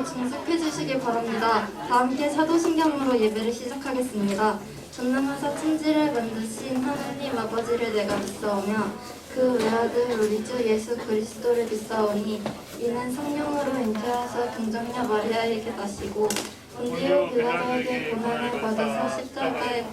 예배로 증석해 주시기 바랍니다. 다 함께 사도신경으로 예배를 시작하겠습니다. 전능하사 천지를 만드신 하나님 아버지를 내가 믿사오며 그 외아들 우리 주 예수 그리스도를 믿사오니 이는 성령으로 잉태하사 동정녀 마리아에게 나시고 본디오 빌라도에게 고난을 받으사 십자가에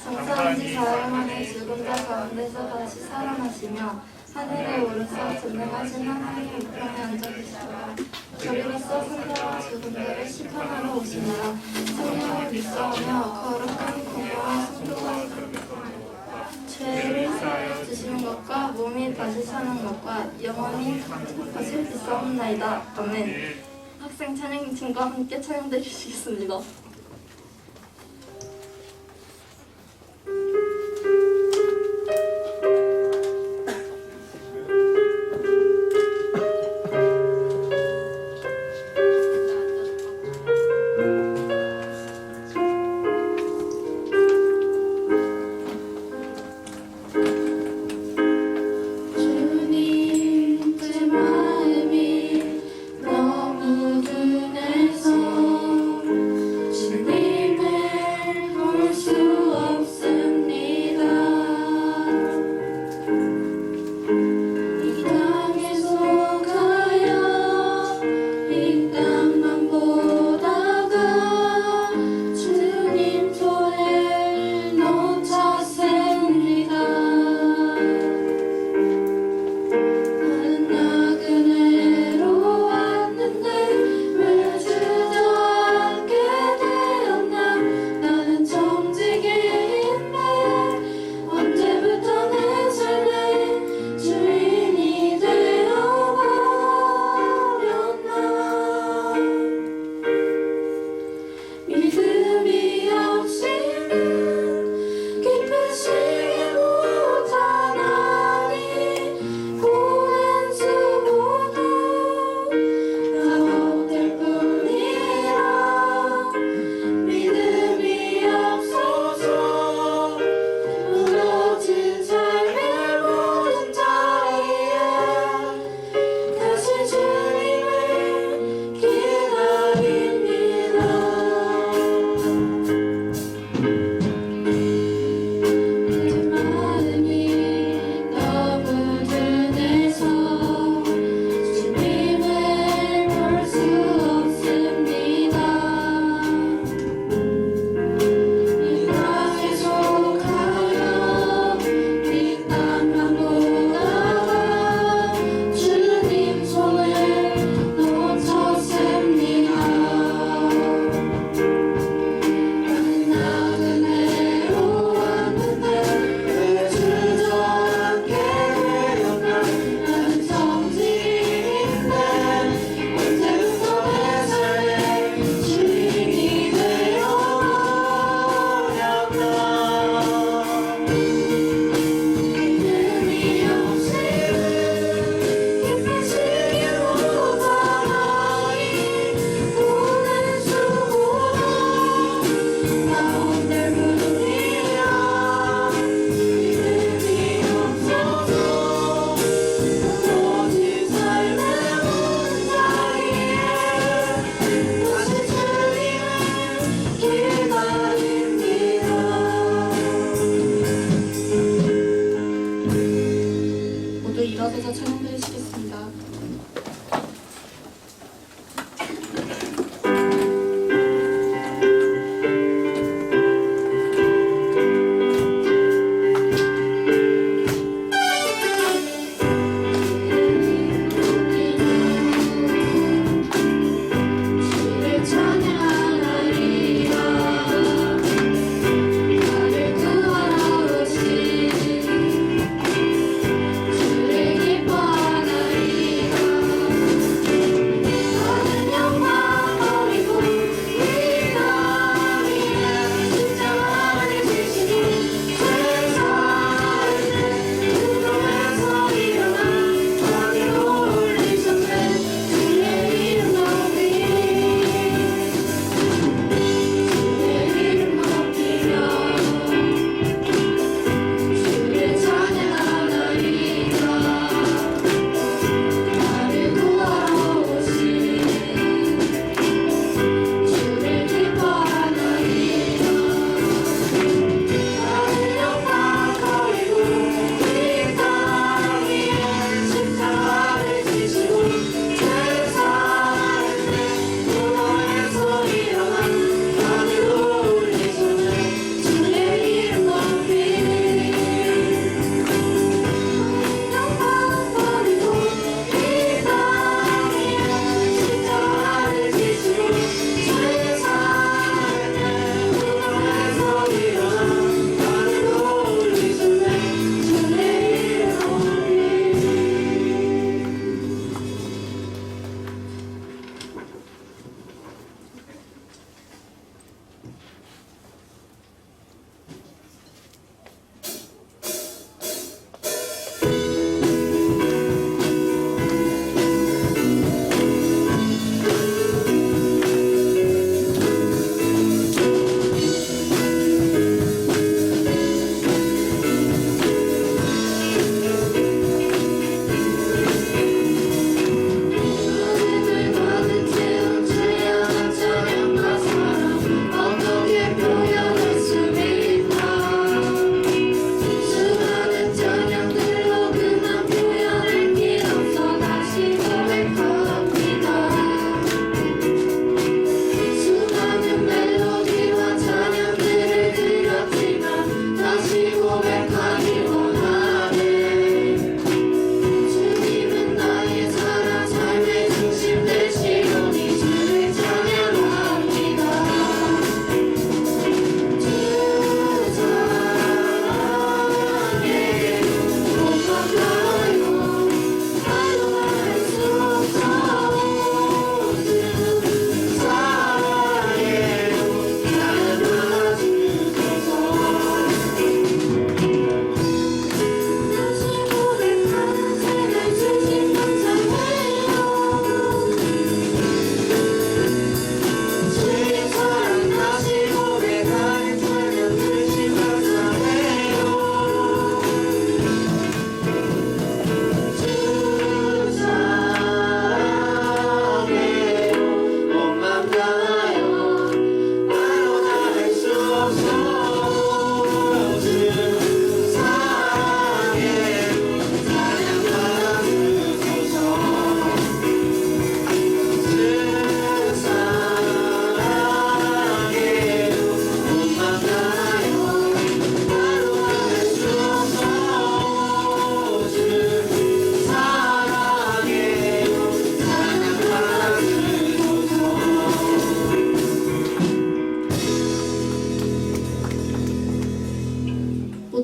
장사한 지 사흘 만에 죽은 자 가운데서 다시 살아나시며 하늘에 오르사 전능하신 하나님 우편에 앉아 계시더라. 저리로서 산자와 죽은 자를 심판하러 오시니라. 성령을 믿사오며 거룩한 공경한 성도가 죄를 사하여 주시는 것과 몸이 다시 사는 것과 영원히 사는 것을 믿사옵나이다. 아멘. 학생 찬양팀과 함께 찬양해 주시겠습니다. 주님 제 마음이 너무 흔해서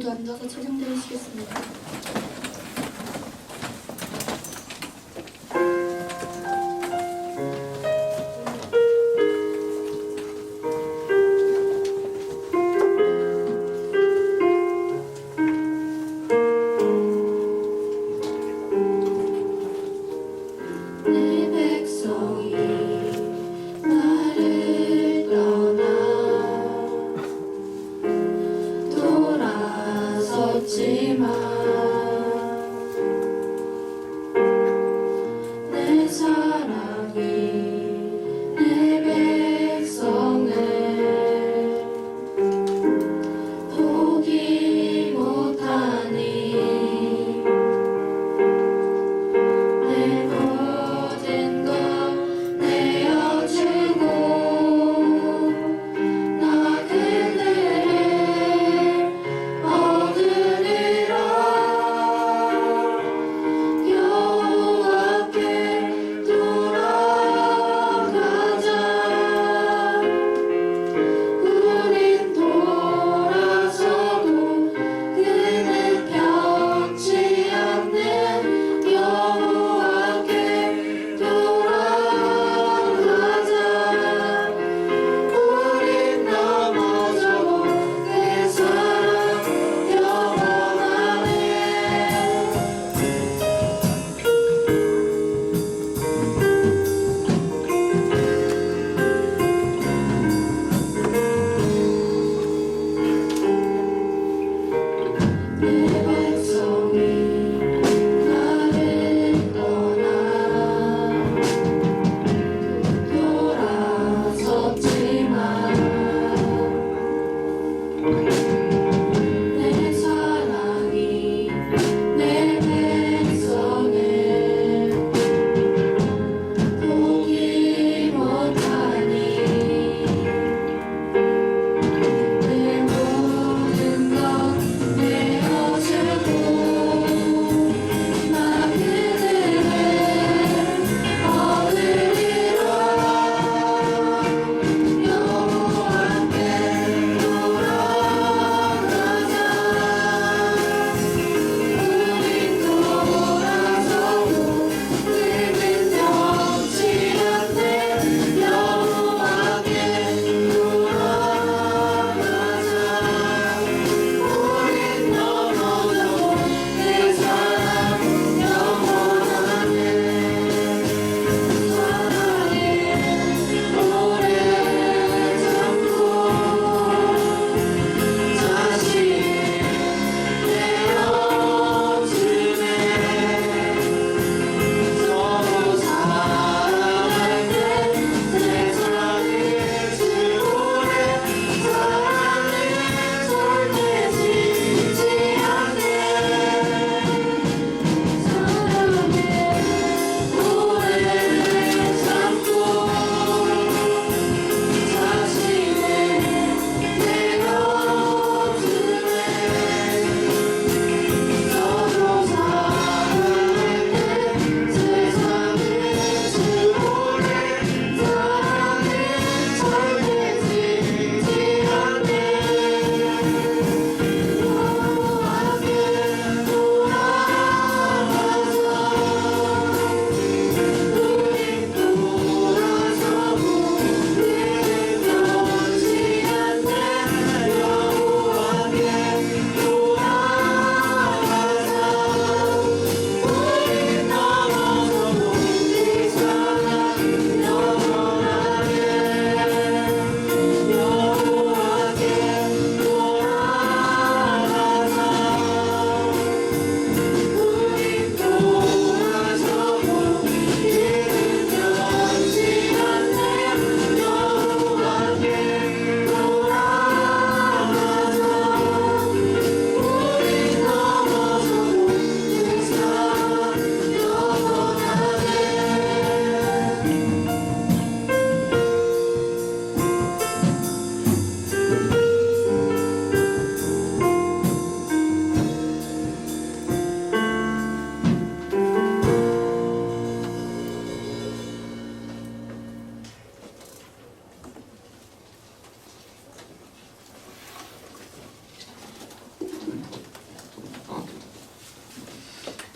모두 앉아서 찬양 드리시겠습니다. 내 백성이 나를 떠나 돌아섰지만 내 사랑이 내 백성을 포기 못하니 내 모든 것 내어주고 나 그들을 얻으리라.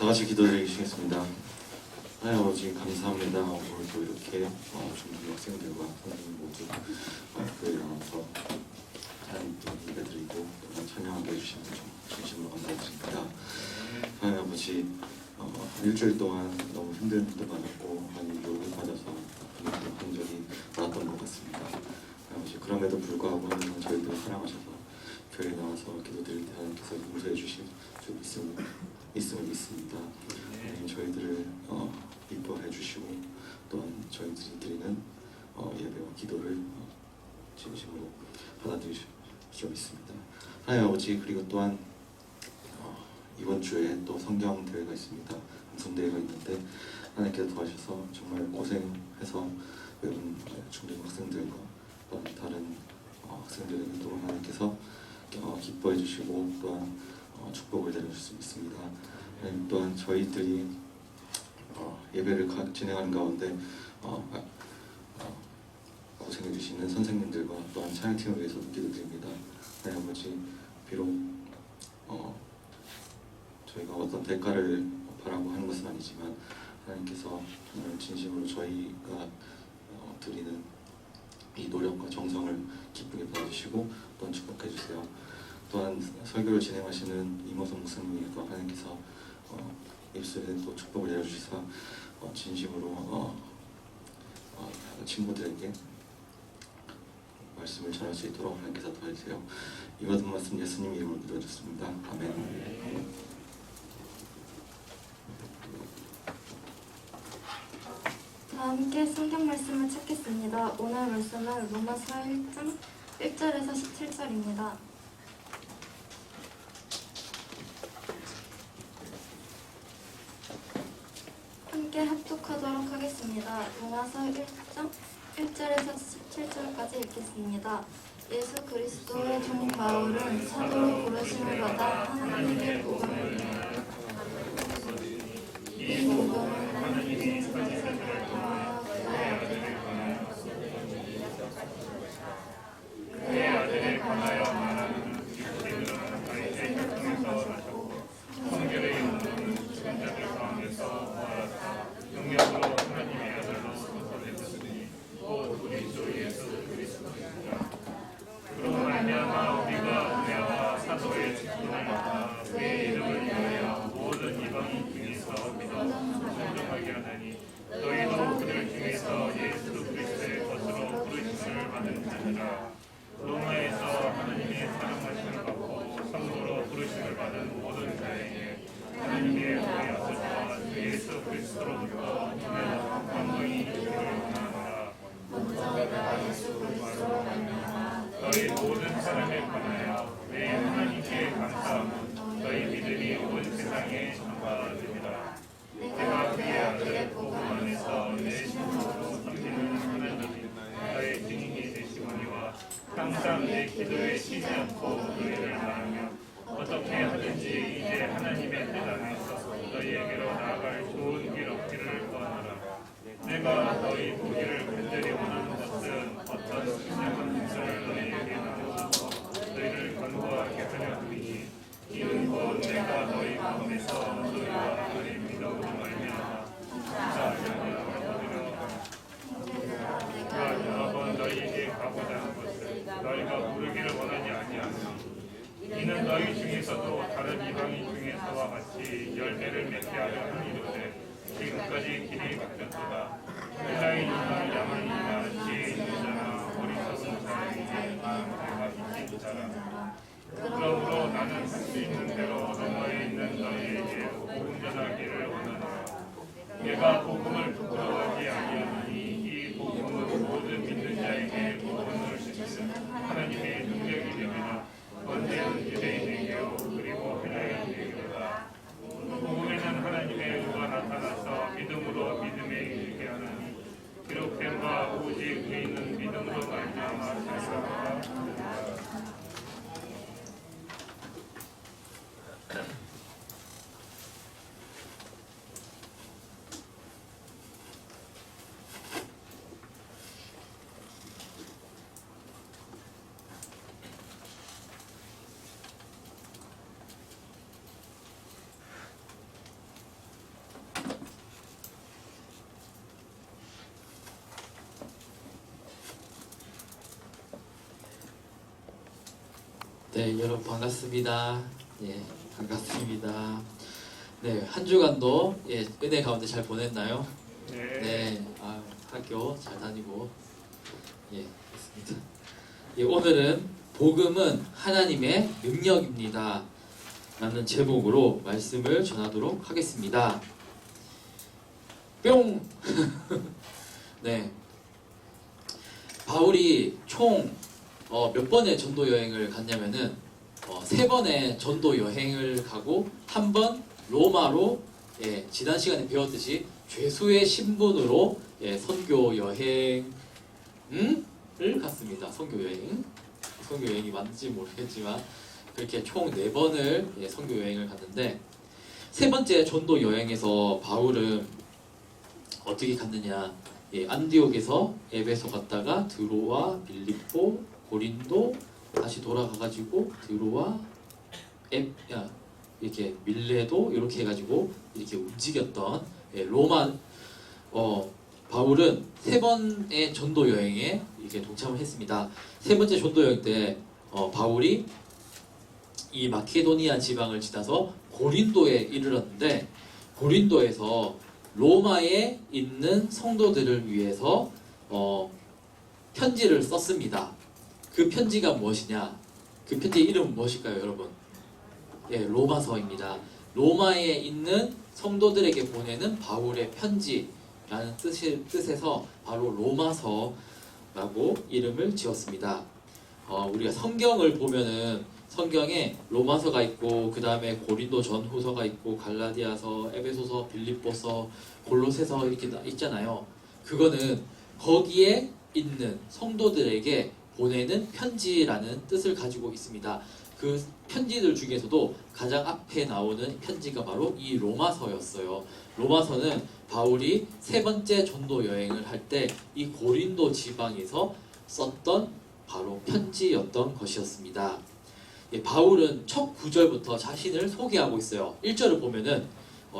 같이 기도드리겠습니다. 하나님 아버지 감사합니다. 오늘도 이렇게 중등 학생들과 선생님 모두 교회에 나와서 하나님께 예배드리고 찬양하게 해주시는 진심으로 감사드립니다. 하나님 아버지 일주일 동안 너무 힘든 일도 많았고 많이 유혹에 빠져서 한 적이 많았던 것 같습니다. 아버지 그럼에도 불구하고 하나님은 저희들을 사랑하셔서 교회에 나와서 기도드릴 때 하나님께서 용서해 주실 줄 있음을 믿습니다. 하나님 저희들을 이뻐해 주시고 또한 저희들이 드리는 예배와 기도를 진심으로 받아들이실 줄 믿습니다. 하나님 아버지 그리고 또한 이번 주에 또 성경 대회가 있습니다. 암송 대회가 있는데 하나님께서 도와주셔서 정말 고생해서 외운 중등 학생들과 또한 다른 학생들에게 또 하나님께서 기뻐해 주시고 또한 축복을 내려줄 수 있습니다. 하나님 또한 저희들이 예배를 진행하는 가운데 고생해 주시는 선생님들과 또한 찬양팀을 위해서 기도드립니다. 하나님 아버지 비록 저희가 어떤 대가를 바라고 하는 것은 아니지만 하나님께서 정말 진심으로 저희가 드리는 이 노력과 정성을 기쁘게 받아주시고 또한 축복해 주세요. 또한 설교를 진행하시는 이모선 목사님에게도 하나님께서 입술에 또 축복을 내려주시사 진심으로 친구들에게 말씀을 전할 수 있도록 하나님께서 도와주세요. 이 모든 말씀 예수님 이름으로 기도드렸습니다. 아멘. 다 함께 성경 말씀을 찾겠습니다. 오늘 말씀은 로마서 1장 1절에서 17절입니다. 함께 합독하도록 하겠습니다. 로마서 1장 1절에서 17절까지 읽겠습니다. 예수 그리스도의 종 바울은 사도로 부르심을 받아 하나님의 복음을 이 복음은 하나님의 천사들을 통하여 그의 아들에 관하여 말하는 기록들은 가까이 생각하면서 하셨고 성결의 영혼은 주권자들 가운데서 모아서 영역으로 하나님의 아들로 선포되었으니 곧 우리 주 예수 그리스도입니다. 그로 말미암아 우리가 은혜와 사도의 직분을 받아 그의 이름을 위하여 모든 이방인 중에서 믿어 존경하게 하나니 너희도 그들 중에서 예수 그리스도의 것으로 부르심을 받은 자니라. 로마에서 하나님의 사랑하심을 받고 성도로 부르심을 받은 모든 자에게 하나님의 우리 아버지와 주 예수 그리스도로부터 은혜와 평강이 있기를 원하노라. 먼저 내가 예수 그리스도로 말미암아 너희 모든 사람에 관하여 내 하나님께 감사함은 너희 믿음이 온 세상에 전파됩니다. 내가 그의 아들의 복음 안에서 내 신령으로 섬기는 하나님이 나의 증인이 되시거니와 항상 내 기도에 쉬지 않고 너희를 바라며 어떻게 하든지 이제 하나님의 대단에 서서 너희에게로 나아갈 좋은 길 얻기를 구하노라. 내가 너희 보기를 간절히 원하는 것은 어떤 신령한 것을 너희에게 나누어서 너희를 권고하게 하려 함이니 이는 곧 내가 너희 가운데서 너희와 너희 믿음으로 말미암아 감사하며 하노라. 내가 여러 번 너희에게 가고자 하는 것을 너희가 모르기를 원하지 아니하노니 이는 너희 중에서도 다른 이방인 중에서와 같이 열매를 맺게 하려 함이로되 지금까지 길이 바뀌었도다. 헬라인이나 야만이나 지혜있는 자나 어리석은 자나 마음과 미친 자라. 그러므로 나는 할 수 있는 대로 로마에 있는 너희에게 복음 전하기를 원하노라. 내가 복음을 부끄러워하지 아니하노니 이 복음은 모든 믿는 자에게 구원을 주시는 하나님의 능력이 되리라. 먼저는 유대인에게요 그리고 헬라인에게로다. 복음에는 하나님의 의가 나타나서 믿음으로 믿음에 이르게 하나니 기록된 바 오직 우리는 믿음으로 말미암아 살리라. 네, 여러분 반갑습니다. 예, 반갑습니다. 네, 한 주간도 은혜 가운데 잘 보냈나요? 네, 학교 잘 다니고 그렇습니다. 오늘은 복음은 하나님의 능력입니다 라는 제목으로 말씀을 전하도록 하겠습니다. 뿅! 네, 바울이 총 몇 번의 전도 여행을 갔냐면은 3번의 전도 여행을 가고 한 번 로마로 지난 시간에 배웠듯이 죄수의 신분으로 선교 여행을 갔습니다. 선교 여행이 맞는지 모르겠지만 그렇게 총 4번을 선교 여행을 갔는데, 3번째 전도 여행에서 바울은 어떻게 갔느냐, 안디옥에서 에베소 갔다가 드로아, 빌립보, 고린도, 다시 돌아가가지고 드로아, 이렇게 밀레도 이렇게 해가지고 이렇게 움직였던 로마. 바울은 3번의 전도 여행에 이렇게 동참을 했습니다. 3번째 전도 여행 때 바울이 이 마케도니아 지방을 지나서 고린도에 이르렀는데, 고린도에서 로마에 있는 성도들을 위해서 편지를 썼습니다. 그 편지가 무엇이냐? 그 편지의 이름은 무엇일까요, 여러분? 로마서입니다. 로마에 있는 성도들에게 보내는 바울의 편지라는 뜻에서 바로 로마서라고 이름을 지었습니다. 우리가 성경을 보면은 성경에 로마서가 있고, 그 다음에 고린도 전후서가 있고, 갈라디아서, 에베소서, 빌립보서, 골로새서 이렇게 있잖아요. 그거는 거기에 있는 성도들에게 보내는 편지라는 뜻을 가지고 있습니다. 그 편지들 중에서도 가장 앞에 나오는 편지가 바로 이 로마서였어요. 로마서는 바울이 3번째 전도 여행을 할 때 이 고린도 지방에서 썼던 바로 편지였던 것이었습니다. 바울은 첫 구절부터 자신을 소개하고 있어요. 1절을 보면은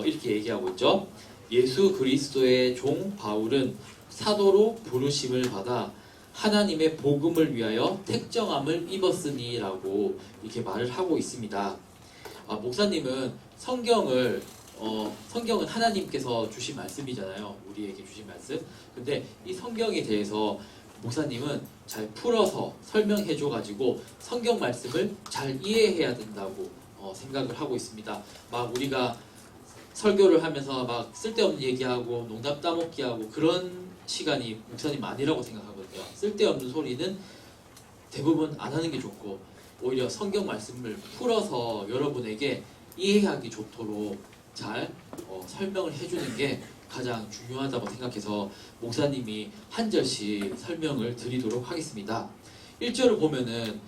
이렇게 얘기하고 있죠. 예수 그리스도의 종 바울은 사도로 부르심을 받아 하나님의 복음을 위하여 택정함을 입었으니 라고 이렇게 말을 하고 있습니다. 목사님은 성경은 하나님께서 주신 말씀이잖아요. 우리에게 주신 말씀. 근데 이 성경에 대해서 목사님은 잘 풀어서 설명해줘가지고 성경 말씀을 잘 이해해야 된다고 생각을 하고 있습니다. 막 우리가 설교를 하면서 막 쓸데없는 얘기하고 농담 따먹기하고 그런 시간이 목사님 아니라고 생각하거든요. 쓸데없는 소리는 대부분 안 하는 게 좋고, 오히려 성경 말씀을 풀어서 여러분에게 이해하기 좋도록 잘 설명을 해주는 게 가장 중요하다고 생각해서 목사님이 한 절씩 설명을 드리도록 하겠습니다. 1절을 보면은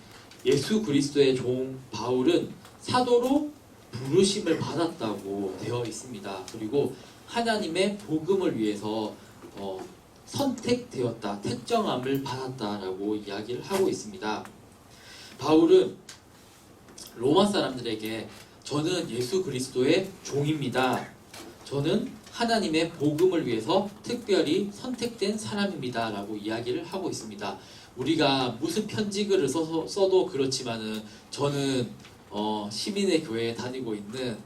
예수 그리스도의 종 바울은 사도로 부르심을 받았다고 되어 있습니다. 그리고 하나님의 복음을 위해서 선택되었다, 택정함을 받았다라고 이야기를 하고 있습니다. 바울은 로마 사람들에게 저는 예수 그리스도의 종입니다. 저는 하나님의 복음을 위해서 특별히 선택된 사람입니다 라고 이야기를 하고 있습니다. 우리가 무슨 편지글을 써도 그렇지만은 저는 시민의 교회에 다니고 있는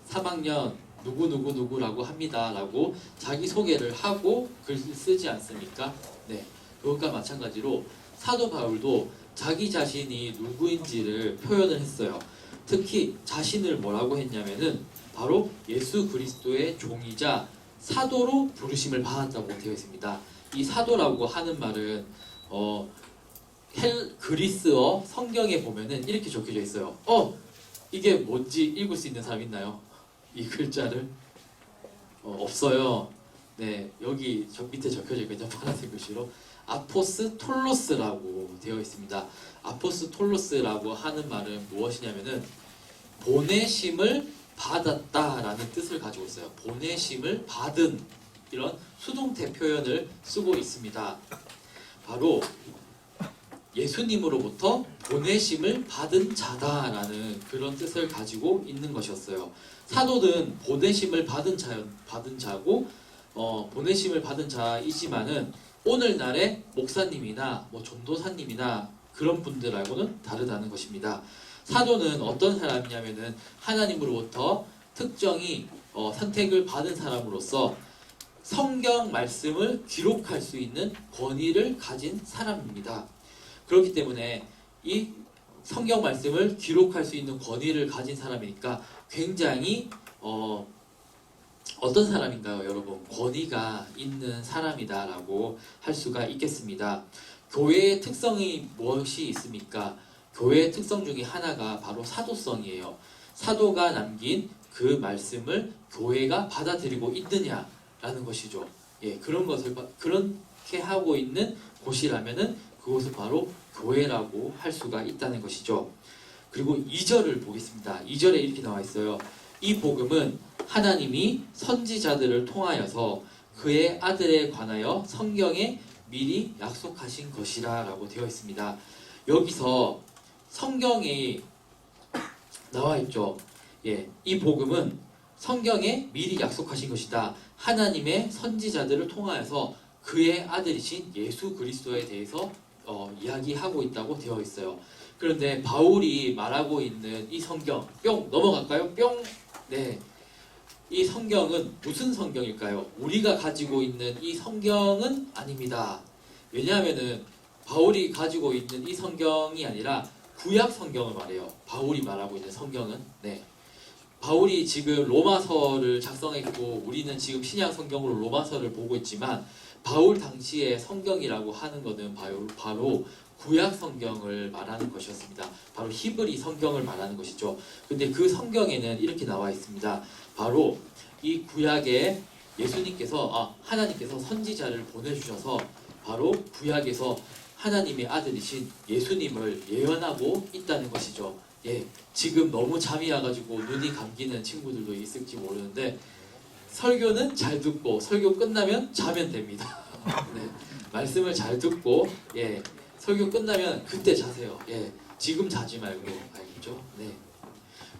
3학년 누구누구누구라고 합니다 라고 자기소개를 하고 글을 쓰지 않습니까? 네, 그것과 마찬가지로 사도 바울도 자기 자신이 누구인지를 표현을 했어요. 특히 자신을 뭐라고 했냐면은 바로 예수 그리스도의 종이자 사도로 부르심을 받았다고 되어 있습니다. 이 사도라고 하는 말은 그리스어 성경에 보면은 이렇게 적혀져 있어요. 이게 뭔지 읽을 수 있는 사람 있나요? 이 글자를? 없어요. 네, 여기 저 밑에 적혀져 있거든요. 파란색 글씨로 아포스톨로스라고 되어 있습니다. 아포스톨로스라고 하는 말은 무엇이냐면은 보내심을 받았다라는 뜻을 가지고 있어요. 보내심을 받은, 이런 수동태 표현을 쓰고 있습니다. 바로 예수님으로부터 보내심을 받은 자다라는 그런 뜻을 가지고 있는 것이었어요. 사도는 보내심을 받은 자고 보내심을 받은 자이지만은 오늘날의 목사님이나 전도사님이나 그런 분들하고는 다르다는 것입니다. 사도는 어떤 사람이냐면은 하나님으로부터 특정히 선택을 받은 사람으로서 성경 말씀을 기록할 수 있는 권위를 가진 사람입니다. 그렇기 때문에 이 성경 말씀을 기록할 수 있는 권위를 가진 사람이니까 굉장히 어떤 사람인가요, 여러분? 권위가 있는 사람이다라고 할 수가 있겠습니다. 교회의 특성이 무엇이 있습니까? 교회의 특성 중에 하나가 바로 사도성이에요. 사도가 남긴 그 말씀을 교회가 받아들이고 있느냐라는 것이죠. 예, 그런 것을 그렇게 하고 있는 곳이라면은 그곳은 바로 교회라고 할 수가 있다는 것이죠. 그리고 2절을 보겠습니다. 2절에 이렇게 나와 있어요. 이 복음은 하나님이 선지자들을 통하여서 그의 아들에 관하여 성경에 미리 약속하신 것이라 라고 되어 있습니다. 여기서 성경에 나와 있죠. 예, 이 복음은 성경에 미리 약속하신 것이다. 하나님의 선지자들을 통하여서 그의 아들이신 예수 그리스도에 대해서 이야기하고 있다고 되어 있어요. 그런데 바울이 말하고 있는 이 성경, 뿅 넘어갈까요? 뿅. 네, 이 성경은 무슨 성경일까요? 우리가 가지고 있는 이 성경은 아닙니다. 왜냐하면은 바울이 가지고 있는 이 성경이 아니라 구약 성경을 말해요. 바울이 말하고 있는 성경은. 네, 바울이 지금 로마서를 작성했고 우리는 지금 신약 성경으로 로마서를 보고 있지만 바울 당시의 성경이라고 하는 것은 바로 구약 성경을 말하는 것이었습니다. 바로 히브리 성경을 말하는 것이죠. 근데 그 성경에는 이렇게 나와 있습니다. 바로 이 구약에 하나님께서 선지자를 보내주셔서 바로 구약에서 하나님의 아들이신 예수님을 예언하고 있다는 것이죠. 예, 지금 너무 잠이 와가지고 눈이 감기는 친구들도 있을지 모르는데 설교는 잘 듣고 설교 끝나면 자면 됩니다. 네, 말씀을 잘 듣고 설교 끝나면 그때 자세요. 예, 지금 자지 말고 알겠죠? 네.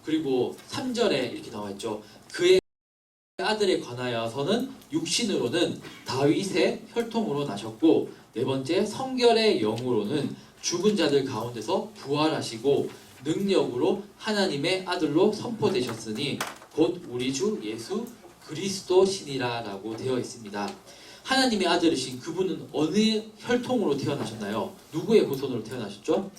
그리고 3절에 이렇게 나와 있죠. 그의 아들에 관하여서는 육신으로는 다윗의 혈통으로 나셨고 네 번째 성결의 영으로는 죽은 자들 가운데서 부활하시고 능력으로 하나님의 아들로 선포되셨으니 곧 우리 주 예수 그리스도시니라 라고 되어 있습니다. 하나님의 아들이신 그분은 어느 혈통으로 태어나셨나요? 누구의 후손으로 태어나셨죠?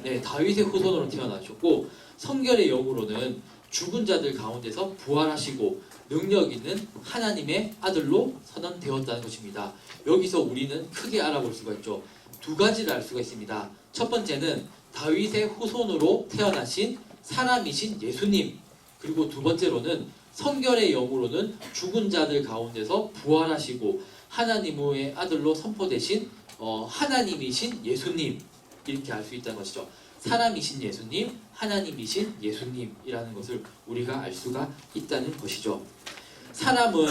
네, 다윗의 후손으로 태어나셨고 성결의 영으로는 죽은 자들 가운데서 부활하시고 능력 있는 하나님의 아들로 선언되었다는 것입니다. 여기서 우리는 크게 알아볼 수가 있죠. 두 가지를 알 수가 있습니다. 첫 번째는 다윗의 후손으로 태어나신 사람이신 예수님, 그리고 두 번째로는 성결의 영으로는 죽은 자들 가운데서 부활하시고 하나님의 아들로 선포되신 하나님이신 예수님, 이렇게 알 수 있다는 것이죠. 사람이신 예수님, 하나님이신 예수님이라는 것을 우리가 알 수가 있다는 것이죠. 사람은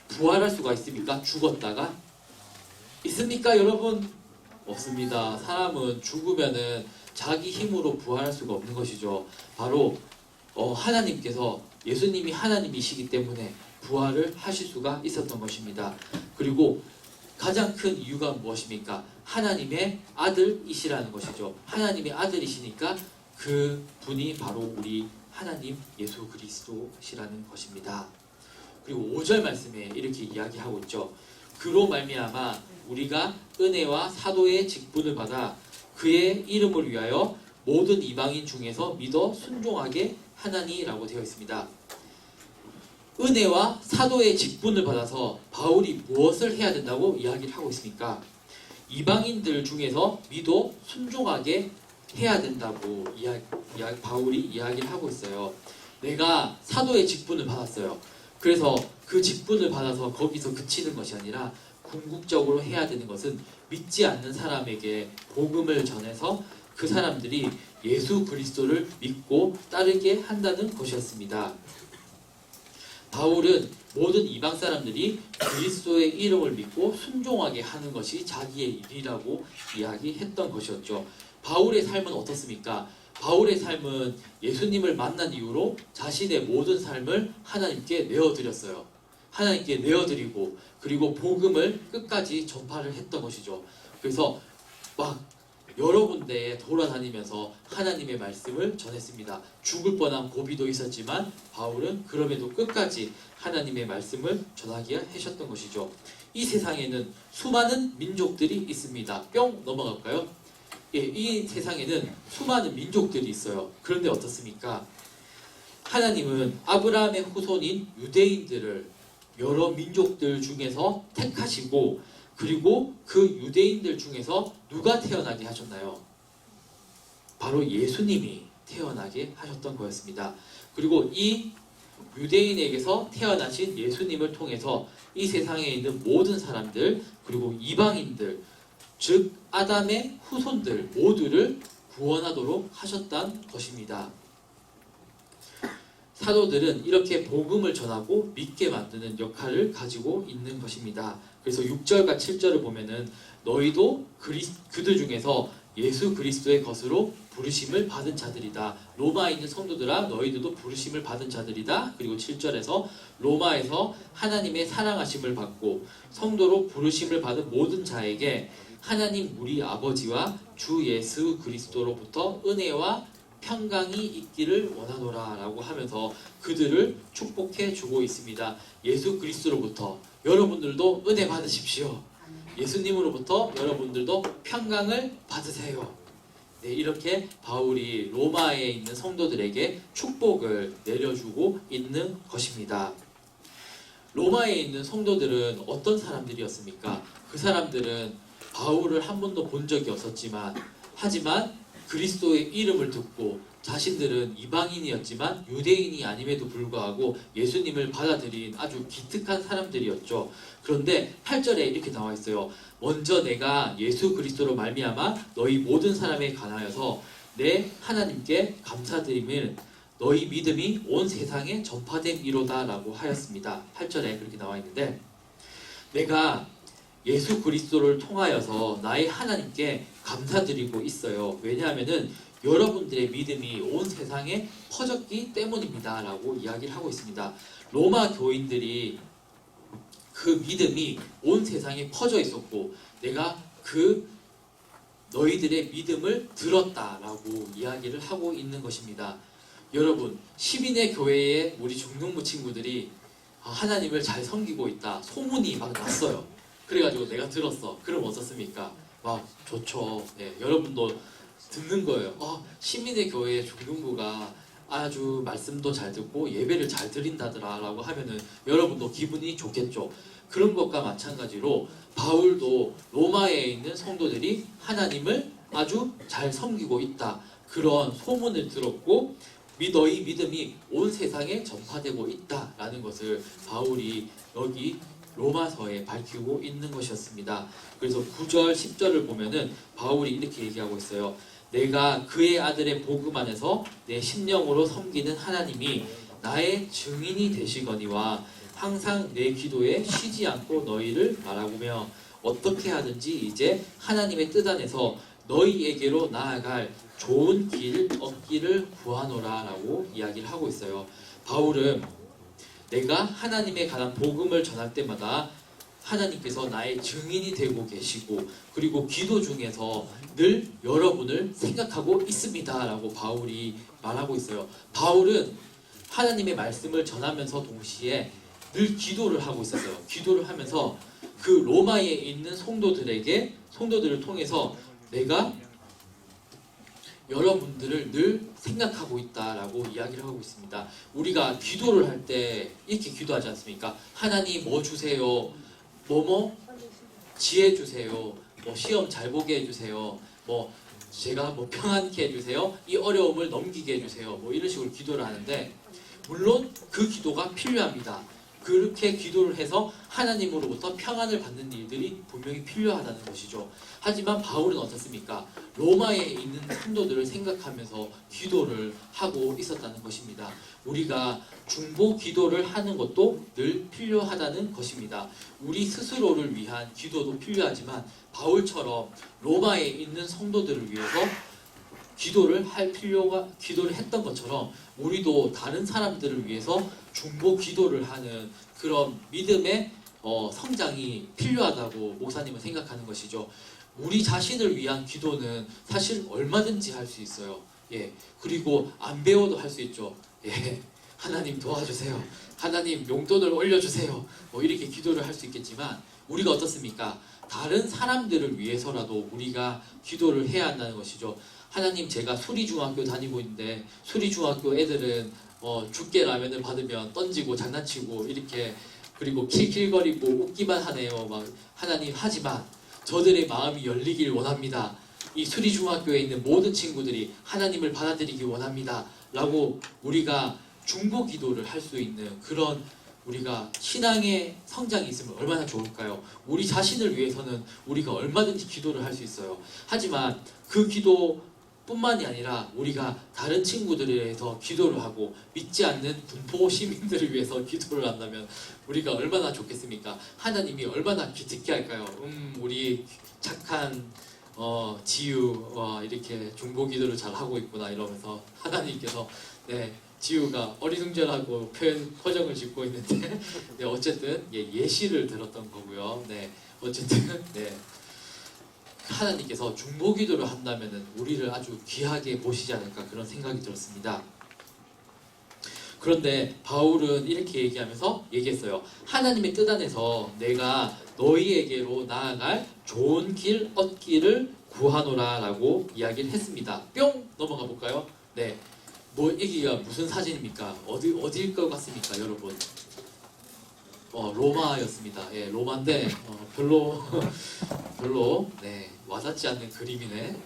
부활할 수가 있습니까? 죽었다가? 있습니까, 여러분? 없습니다. 사람은 죽으면은 자기 힘으로 부활할 수가 없는 것이죠. 바로 하나님께서, 예수님이 하나님이시기 때문에 부활을 하실 수가 있었던 것입니다. 그리고 가장 큰 이유가 무엇입니까? 하나님의 아들이시라는 것이죠. 하나님의 아들이시니까 그 분이 바로 우리 하나님 예수 그리스도시라는 것입니다. 그리고 5절 말씀에 이렇게 이야기하고 있죠. 그로 말미암아 우리가 은혜와 사도의 직분을 받아 그의 이름을 위하여 모든 이방인 중에서 믿어 순종하게 하나니라고 되어 있습니다. 은혜와 사도의 직분을 받아서 바울이 무엇을 해야 된다고 이야기를 하고 있습니까? 이방인들 중에서 믿어 순종하게 해야 된다고 바울이 이야기를 하고 있어요. 내가 사도의 직분을 받았어요. 그래서 그 직분을 받아서 거기서 그치는 것이 아니라 궁극적으로 해야 되는 것은 믿지 않는 사람에게 복음을 전해서 그 사람들이 예수 그리스도를 믿고 따르게 한다는 것이었습니다. 바울은 모든 이방 사람들이 그리스도의 이름을 믿고 순종하게 하는 것이 자기의 일이라고 이야기했던 것이었죠. 바울의 삶은 어떻습니까? 바울의 삶은 예수님을 만난 이후로 자신의 모든 삶을 하나님께 내어드렸어요. 하나님께 내어드리고 그리고 복음을 끝까지 전파를 했던 것이죠. 그래서 막 여러 군데에 돌아다니면서 하나님의 말씀을 전했습니다. 죽을 뻔한 고비도 있었지만 바울은 그럼에도 끝까지 하나님의 말씀을 전하게 하셨던 것이죠. 이 세상에는 수많은 민족들이 있습니다. 뿅 넘어갈까요? 예, 이 세상에는 수많은 민족들이 있어요. 그런데 어떻습니까? 하나님은 아브라함의 후손인 유대인들을 여러 민족들 중에서 택하시고, 그리고 그 유대인들 중에서 누가 태어나게 하셨나요? 바로 예수님이 태어나게 하셨던 거였습니다. 그리고 이 유대인에게서 태어나신 예수님을 통해서 이 세상에 있는 모든 사람들, 그리고 이방인들, 즉 아담의 후손들 모두를 구원하도록 하셨다는 것입니다. 사도들은 이렇게 복음을 전하고 믿게 만드는 역할을 가지고 있는 것입니다. 그래서 6절과 7절을 보면은 너희도 그들 중에서 예수 그리스도의 것으로 부르심을 받은 자들이다. 로마에 있는 성도들아 너희들도 부르심을 받은 자들이다. 그리고 7절에서 로마에서 하나님의 사랑하심을 받고 성도로 부르심을 받은 모든 자에게 하나님 우리 아버지와 주 예수 그리스도로부터 은혜와 평강이 있기를 원하노라 라고 하면서 그들을 축복해 주고 있습니다. 예수 그리스도로부터 여러분들도 은혜 받으십시오. 예수님으로부터 여러분들도 평강을 받으세요. 네, 이렇게 바울이 로마에 있는 성도들에게 축복을 내려주고 있는 것입니다. 로마에 있는 성도들은 어떤 사람들이었습니까? 그 사람들은 바울을 한 번도 본 적이 없었지만, 하지만 그리스도의 이름을 듣고 자신들은 이방인이었지만 유대인이 아님에도 불구하고 예수님을 받아들인 아주 기특한 사람들이었죠. 그런데 8절에 이렇게 나와 있어요. 먼저 내가 예수 그리스도로 말미암아 너희 모든 사람에 관하여서 내 하나님께 감사드림을 너희 믿음이 온 세상에 전파됨이로다 라고 하였습니다. 8절에 그렇게 나와 있는데, 내가 예수 그리스도를 통하여서 나의 하나님께 감사드리고 있어요. 왜냐하면은 여러분들의 믿음이 온 세상에 퍼졌기 때문입니다 라고 이야기를 하고 있습니다. 로마 교인들이 그 믿음이 온 세상에 퍼져 있었고 내가 그 너희들의 믿음을 들었다라고 이야기를 하고 있는 것입니다. 여러분, 시민의 교회에 우리 중동부 친구들이 하나님을 잘 섬기고 있다 소문이 막 났어요. 그래가지고 내가 들었어. 그럼 어떻습니까? 막 좋죠. 네, 여러분도 듣는 거예요. 시민의 교회 중등부가 아주 말씀도 잘 듣고 예배를 잘 드린다더라 라고 하면은 여러분도 기분이 좋겠죠. 그런 것과 마찬가지로 바울도 로마에 있는 성도들이 하나님을 아주 잘 섬기고 있다, 그런 소문을 들었고 너희 믿음이 온 세상에 전파되고 있다라는 것을 바울이 여기 로마서에 밝히고 있는 것이었습니다. 그래서 9절, 10절을 보면은 바울이 이렇게 얘기하고 있어요. 내가 그의 아들의 복음 안에서 내 심령으로 섬기는 하나님이 나의 증인이 되시거니와 항상 내 기도에 쉬지 않고 너희를 바라보며 어떻게 하든지 이제 하나님의 뜻 안에서 너희에게로 나아갈 좋은 길 얻기를 구하노라 라고 이야기를 하고 있어요. 바울은 내가 하나님에 관한 복음을 전할 때마다 하나님께서 나의 증인이 되고 계시고 그리고 기도 중에서 늘 여러분을 생각하고 있습니다 라고 바울이 말하고 있어요. 바울은 하나님의 말씀을 전하면서 동시에 늘 기도를 하고 있었어요. 기도를 하면서 그 로마에 있는 성도들을 통해서 내가 여러분들을 늘 생각하고 있다라고 이야기를 하고 있습니다. 우리가 기도를 할 때 이렇게 기도하지 않습니까? 하나님 뭐 주세요, 뭐뭐 지혜 주세요, 뭐 시험 잘 보게 해주세요, 뭐 제가 뭐 평안케 해주세요, 이 어려움을 넘기게 해주세요, 뭐 이런 식으로 기도를 하는데 물론 그 기도가 필요합니다. 그렇게 기도를 해서 하나님으로부터 평안을 받는 일들이 분명히 필요하다는 것이죠. 하지만 바울은 어떻습니까? 로마에 있는 성도들을 생각하면서 기도를 하고 있었다는 것입니다. 우리가 중보 기도를 하는 것도 늘 필요하다는 것입니다. 우리 스스로를 위한 기도도 필요하지만 바울처럼 로마에 있는 성도들을 위해서 기도를 했던 것처럼 우리도 다른 사람들을 위해서 중보 기도를 하는 그런 믿음의 성장이 필요하다고 목사님은 생각하는 것이죠. 우리 자신을 위한 기도는 사실 얼마든지 할 수 있어요. 예, 그리고 안 배워도 할 수 있죠. 예, 하나님 도와주세요. 하나님 용돈을 올려주세요. 뭐 이렇게 기도를 할 수 있겠지만 우리가 어떻습니까? 다른 사람들을 위해서라도 우리가 기도를 해야 한다는 것이죠. 하나님, 제가 수리중학교 다니고 있는데 수리중학교 애들은 죽게 라면을 받으면 던지고 장난치고 이렇게 그리고 킬킬거리고 웃기만 하네요. 막 하나님, 하지만 저들의 마음이 열리길 원합니다. 이 수리중학교에 있는 모든 친구들이 하나님을 받아들이길 원합니다. 라고 우리가 중보 기도를 할 수 있는 그런 우리가 신앙의 성장이 있으면 얼마나 좋을까요? 우리 자신을 위해서는 우리가 얼마든지 기도를 할 수 있어요. 하지만 그 기도뿐만이 아니라 우리가 다른 친구들에 대해서 기도를 하고 믿지 않는 분포 시민들을 위해서 기도를 한다면 우리가 얼마나 좋겠습니까? 하나님이 얼마나 기특해 할까요? 우리 착한 지유 이렇게 중보 기도를 잘 하고 있구나 이러면서 하나님께서 네, 지우가 어리둥절하고 표정을 짓고 있는데 네, 어쨌든 예시를 들었던 거고요. 네, 어쨌든 네, 하나님께서 중보 기도를 한다면은 우리를 아주 귀하게 보시지 않을까 그런 생각이 들었습니다. 그런데 바울은 이렇게 얘기했어요. 하나님의 뜻 안에서 내가 너희에게로 나아갈 좋은 길 얻기를 구하노라 라고 이야기를 했습니다. 뿅! 넘어가 볼까요? 네. 여기가 무슨 사진입니까? 어디일 것 같습니까, 여러분? 로마였습니다. 예, 로마인데 별로 네, 와닿지 않는 그림이네. 네,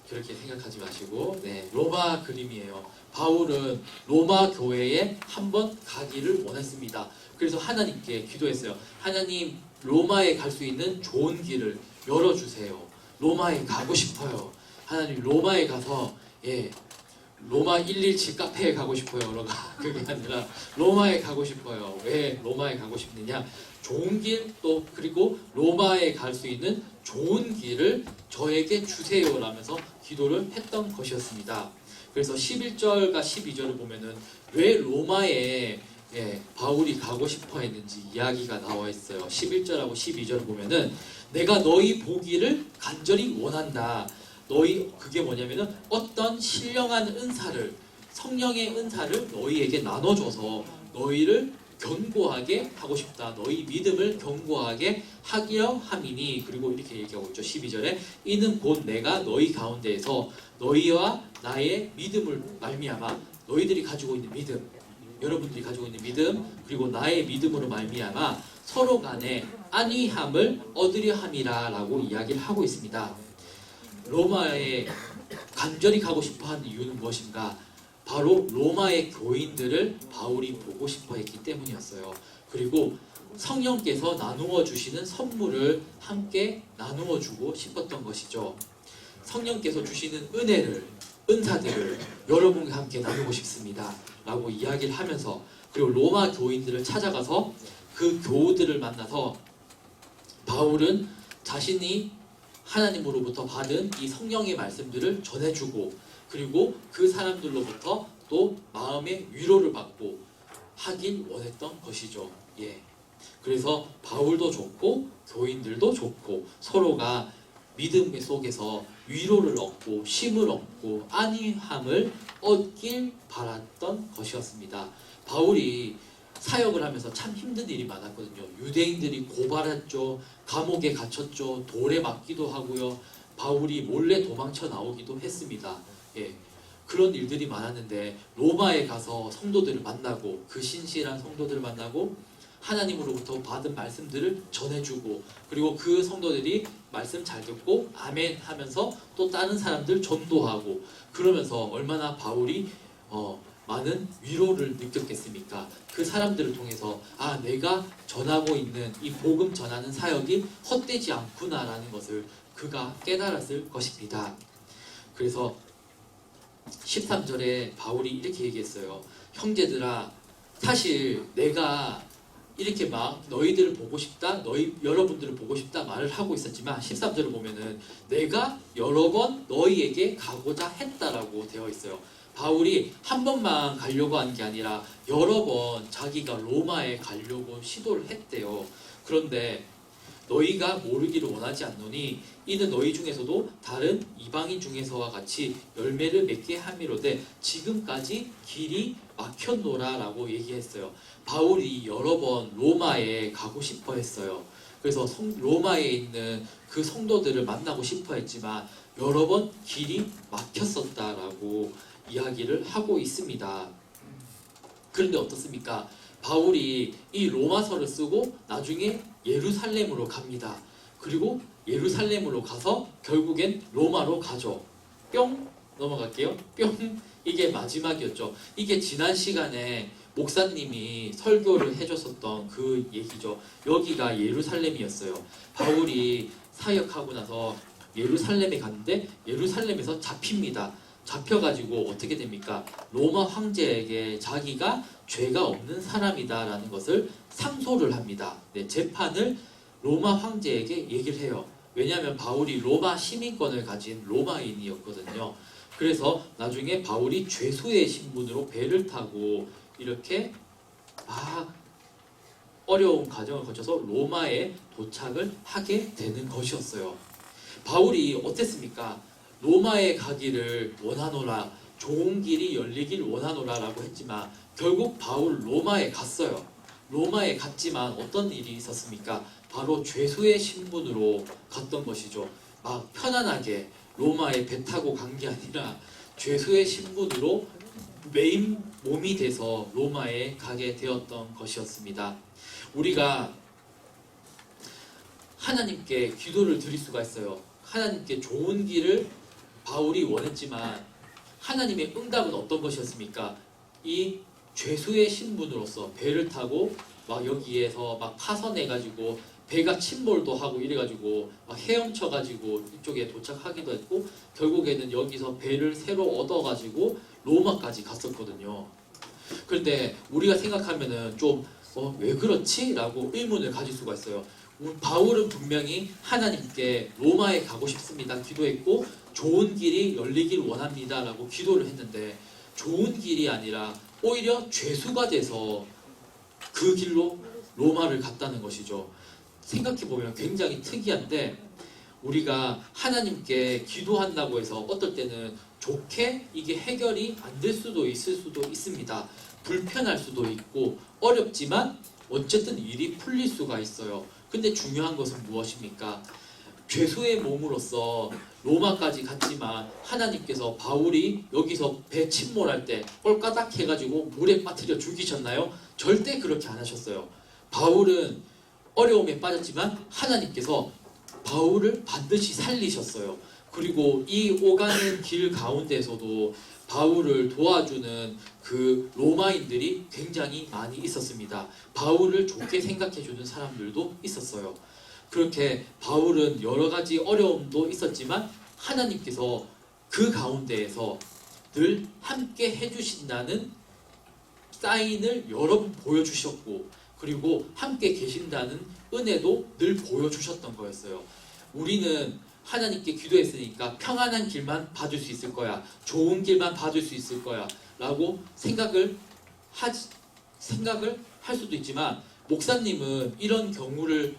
그렇게 생각하지 마시고 네, 로마 그림이에요. 바울은 로마 교회에 한번 가기를 원했습니다. 그래서 하나님께 기도했어요. 하나님, 로마에 갈 수 있는 좋은 길을 열어주세요. 로마에 가고 싶어요. 하나님, 로마에 가서 로마 117 카페에 가고 싶어요. 그게 아니라 로마에 가고 싶어요. 왜 로마에 가고 싶느냐? 좋은 길, 또 그리고 로마에 갈 수 있는 좋은 길을 저에게 주세요 라면서 기도를 했던 것이었습니다. 그래서 11절과 12절을 보면은 왜 로마에 바울이 가고 싶어 했는지 이야기가 나와 있어요. 11절하고 12절을 보면은 내가 너희 보기를 간절히 원한다. 그게 뭐냐면은 어떤 신령한 은사를, 성령의 은사를 너희에게 나눠줘서 너희를 견고하게 하고 싶다. 너희 믿음을 견고하게 하기려 함이니. 그리고 이렇게 얘기하고 있죠. 12절에 이는 곧 내가 너희 가운데에서 너희와 나의 믿음을 말미암아 너희들이 가지고 있는 믿음, 여러분들이 가지고 있는 믿음, 그리고 나의 믿음으로 말미암아 서로 간에 안위함을 얻으려 함이라 라고 이야기를 하고 있습니다. 로마에 간절히 가고 싶어하는 이유는 무엇인가? 바로 로마의 교인들을 바울이 보고 싶어 했기 때문이었어요. 그리고 성령께서 나누어 주시는 선물을 함께 나누어 주고 싶었던 것이죠. 성령께서 주시는 은혜를, 은사들을 여러분과 함께 나누고 싶습니다 라고 이야기를 하면서, 그리고 로마 교인들을 찾아가서 그 교우들을 만나서 바울은 자신이 하나님으로부터 받은 이 성령의 말씀들을 전해주고, 그리고 그 사람들로부터 또 마음의 위로를 받고 하길 원했던 것이죠. 그래서 바울도 좋고 교인들도 좋고 서로가 믿음 속에서 위로를 얻고 쉼을 얻고 안위함을 얻길 바랐던 것이었습니다. 바울이 사역을 하면서 참 힘든 일이 많았거든요. 유대인들이 고발했죠. 감옥에 갇혔죠. 돌에 맞기도 하고요. 바울이 몰래 도망쳐 나오기도 했습니다. 그런 일들이 많았는데 로마에 가서 성도들을 만나고, 그 신실한 성도들을 만나고 하나님으로부터 받은 말씀들을 전해주고, 그리고 그 성도들이 말씀 잘 듣고 아멘 하면서 또 다른 사람들 전도하고, 그러면서 얼마나 바울이 많은 위로를 느꼈겠습니까? 그 사람들을 통해서 내가 전하고 있는 이 복음 전하는 사역이 헛되지 않구나라는 것을 그가 깨달았을 것입니다. 그래서 13절에 바울이 이렇게 얘기했어요. 형제들아, 사실 내가 이렇게 막 너희들을 보고 싶다, 여러분들을 보고 싶다 말을 하고 있었지만 13절을 보면은 내가 여러 번 너희에게 가고자 했다라고 되어 있어요. 바울이 한 번만 가려고 한 게 아니라 여러 번 자기가 로마에 가려고 시도를 했대요. 그런데 너희가 모르기를 원하지 않노니 이는 너희 중에서도 다른 이방인 중에서와 같이 열매를 맺게 함이로되 지금까지 길이 막혔노라 라고 얘기했어요. 바울이 여러 번 로마에 가고 싶어 했어요. 그래서 로마에 있는 그 성도들을 만나고 싶어 했지만 여러 번 길이 막혔었다라고 이야기를 하고 있습니다. 그런데 어떻습니까? 바울이 이 로마서를 쓰고 나중에 예루살렘으로 갑니다. 그리고 예루살렘으로 가서 결국엔 로마로 가죠. 뿅 넘어갈게요. 뿅 이게 마지막이었죠. 이게 지난 시간에 목사님이 설교를 해줬었던 그 얘기죠. 여기가 예루살렘이었어요. 바울이 사역하고 나서 예루살렘에 갔는데 예루살렘에서 잡힙니다. 잡혀가지고 어떻게 됩니까? 로마 황제에게 자기가 죄가 없는 사람이다라는 것을 상소를 합니다. 네, 재판을 로마 황제에게 얘기를 해요. 왜냐하면 바울이 로마 시민권을 가진 로마인이었거든요. 그래서 나중에 바울이 죄수의 신분으로 배를 타고 이렇게 막 어려운 과정을 거쳐서 로마에 도착을 하게 되는 것이었어요. 바울이 어땠습니까? 로마에 가기를 원하노라, 좋은 길이 열리길 원하노라 라고 했지만 결국 바울 로마에 갔어요. 로마에 갔지만 어떤 일이 있었습니까? 바로 죄수의 신분으로 갔던 것이죠. 막 편안하게 로마에 배 타고 간 게 아니라 죄수의 신분으로 메인 몸이 돼서 로마에 가게 되었던 것이었습니다. 우리가 하나님께 기도를 드릴 수가 있어요. 하나님께 좋은 길을 바울이 원했지만 하나님의 응답은 어떤 것이었습니까? 이 죄수의 신분으로서 배를 타고 막 여기에서 막 파선해가지고 배가 침몰도 하고 이래가지고 막 헤엄쳐가지고 이쪽에 도착하기도 했고 결국에는 여기서 배를 새로 얻어가지고 로마까지 갔었거든요. 그런데 우리가 생각하면은 좀 왜 그렇지? 라고 의문을 가질 수가 있어요. 바울은 분명히 하나님께 로마에 가고 싶습니다 기도했고 좋은 길이 열리길 원합니다 라고 기도를 했는데 좋은 길이 아니라 오히려 죄수가 돼서 그 길로 로마를 갔다는 것이죠. 생각해보면 굉장히 특이한데 우리가 하나님께 기도한다고 해서 어떨 때는 좋게 이게 해결이 안 될 수도 있을 수도 있습니다. 불편할 수도 있고 어렵지만 어쨌든 일이 풀릴 수가 있어요. 근데 중요한 것은 무엇입니까? 죄수의 몸으로서 로마까지 갔지만 하나님께서 바울이 여기서 배 침몰할 때 꼴까닥 해가지고 물에 빠뜨려 죽이셨나요? 절대 그렇게 안 하셨어요. 바울은 어려움에 빠졌지만 하나님께서 바울을 반드시 살리셨어요. 그리고 이 오가는 길 가운데에서도 바울을 도와주는 그 로마인들이 굉장히 많이 있었습니다. 바울을 좋게 생각해주는 사람들도 있었어요. 그렇게 바울은 여러 가지 어려움도 있었지만 하나님께서 그 가운데에서 늘 함께 해주신다는 사인을 여러 번 보여주셨고 그리고 함께 계신다는 은혜도 늘 보여주셨던 거였어요. 우리는 하나님께 기도했으니까 평안한 길만 봐줄 수 있을 거야. 좋은 길만 봐줄 수 있을 거야. 라고 생각을 할 수도 있지만 목사님은 이런 경우를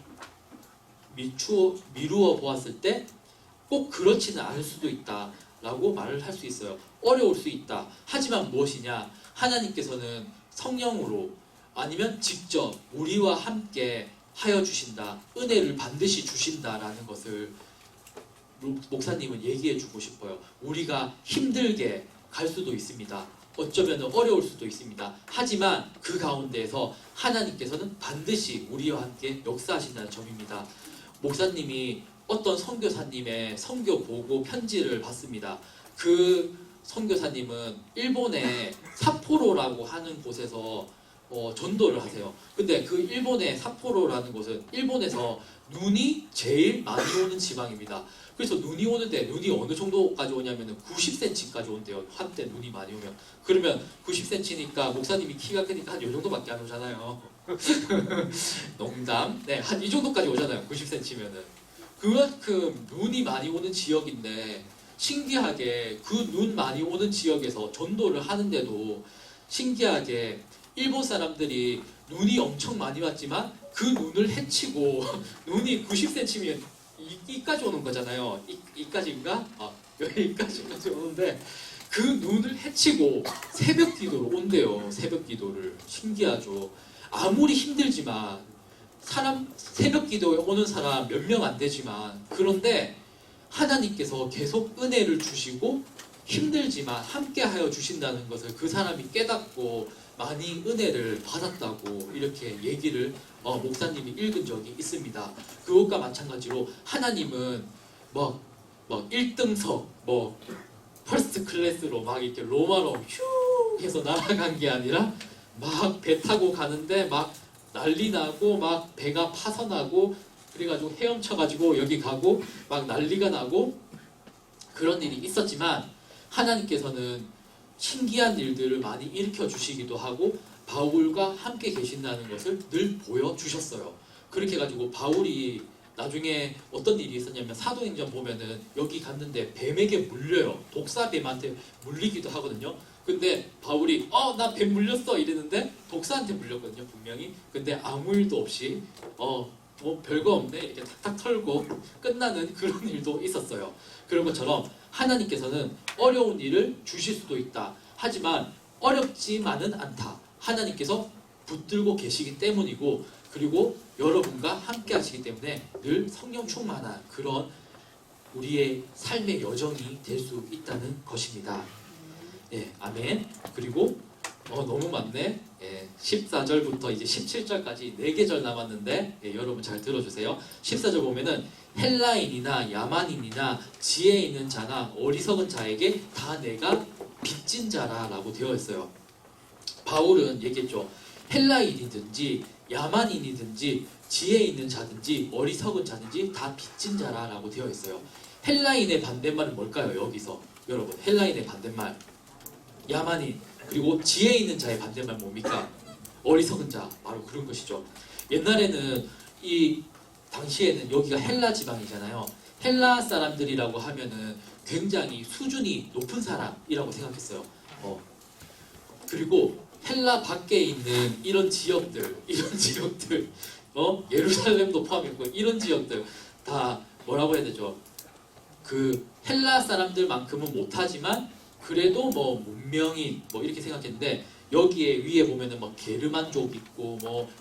미루어 보았을 때 꼭 그렇지는 않을 수도 있다 라고 말을 할 수 있어요. 어려울 수 있다. 하지만 무엇이냐? 하나님께서는 성령으로 아니면 직접 우리와 함께 하여 주신다. 은혜를 반드시 주신다라는 것을 목사님은 얘기해 주고 싶어요. 우리가 힘들게 갈 수도 있습니다. 어쩌면 어려울 수도 있습니다. 하지만 그 가운데에서 하나님께서는 반드시 우리와 함께 역사하신다는 점입니다. 목사님이 어떤 선교사님의 선교 보고 편지를 받습니다. 그 선교사님은 일본의 삿포로라고 하는 곳에서 전도를 하세요. 근데 그 일본의 삿포로라는 곳은 일본에서 눈이 제일 많이 오는 지방입니다. 그래서 눈이 오는데 눈이 어느 정도까지 오냐면 90cm까지 온대요. 한때 눈이 많이 오면. 그러면 90cm니까 목사님이 키가 크니까 한 이 정도밖에 안 오잖아요. 농담. 네, 한 이 정도까지 오잖아요. 90cm면은. 그만큼 눈이 많이 오는 지역인데 신기하게 그 눈 많이 오는 지역에서 전도를 하는데도 신기하게 일본 사람들이 눈이 엄청 많이 왔지만 그 눈을 헤치고 눈이 90cm면 이까지 오는 거잖아요. 이까지인가? 여기까지 오는데 그 눈을 헤치고 새벽 기도로 온대요. 새벽 기도를. 신기하죠. 아무리 힘들지만 새벽 기도에 오는 사람 몇 명 안 되지만 그런데 하나님께서 계속 은혜를 주시고 힘들지만 함께하여 주신다는 것을 그 사람이 깨닫고 많이 은혜를 받았다고 이렇게 얘기를 목사님이 읽은 적이 있습니다. 그것과 마찬가지로 하나님은 뭐 1등석 퍼스트 클래스로 막 이렇게 로마로 휴 해서 날아간 게 아니라 막 배 타고 가는데 막 난리 나고 막 배가 파선하고 그래가지고 헤엄쳐가지고 여기 가고 막 난리가 나고 그런 일이 있었지만 하나님께서는 신기한 일들을 많이 일으켜 주시기도 하고 바울과 함께 계신다는 것을 늘 보여주셨어요. 그렇게 해가지고 바울이 나중에 어떤 일이 있었냐면 사도행전 보면은 여기 갔는데 뱀에게 물려요. 독사뱀한테 물리기도 하거든요. 근데 바울이 나 뱀 물렸어 이랬는데 독사한테 물렸거든요 분명히. 근데 아무 일도 없이 별거 없네 이렇게 탁탁 털고 끝나는 그런 일도 있었어요. 그런 것처럼 하나님께서는 어려운 일을 주실 수도 있다. 하지만 어렵지만은 않다. 하나님께서 붙들고 계시기 때문이고 그리고 여러분과 함께 하시기 때문에 늘 성령 충만한 그런 우리의 삶의 여정이 될 수 있다는 것입니다. 예, 아멘. 그리고 너무 많네. 14절부터 이제 17절까지 4계절 남았는데 여러분 잘 들어주세요. 14절 보면은 헬라인이나 야만인이나 지혜 있는 자나 어리석은 자에게 다 내가 빚진 자라 라고 되어 있어요. 바울은 얘기했죠. 헬라인이든지 야만인이든지 지혜 있는 자든지 어리석은 자든지 다 빚진 자라 라고 되어 있어요. 헬라인의 반대말은 뭘까요? 여기서 여러분 헬라인의 반대말 야만인 그리고 지혜 있는 자의 반대말 뭡니까? 어리석은 자 바로 그런 것이죠. 옛날에는 이 당시에는 여기가 헬라 지방이잖아요. 헬라 사람들이라고 하면은 굉장히 수준이 높은 사람이라고 생각했어요. 그리고 헬라 밖에 있는 이런 지역들 예루살렘도 포함했고 이런 지역들 다 뭐라고 해야 되죠? 그 헬라 사람들만큼은 못하지만 그래도 문명인 이렇게 생각했는데 여기에 위에 보면은 게르만족 있고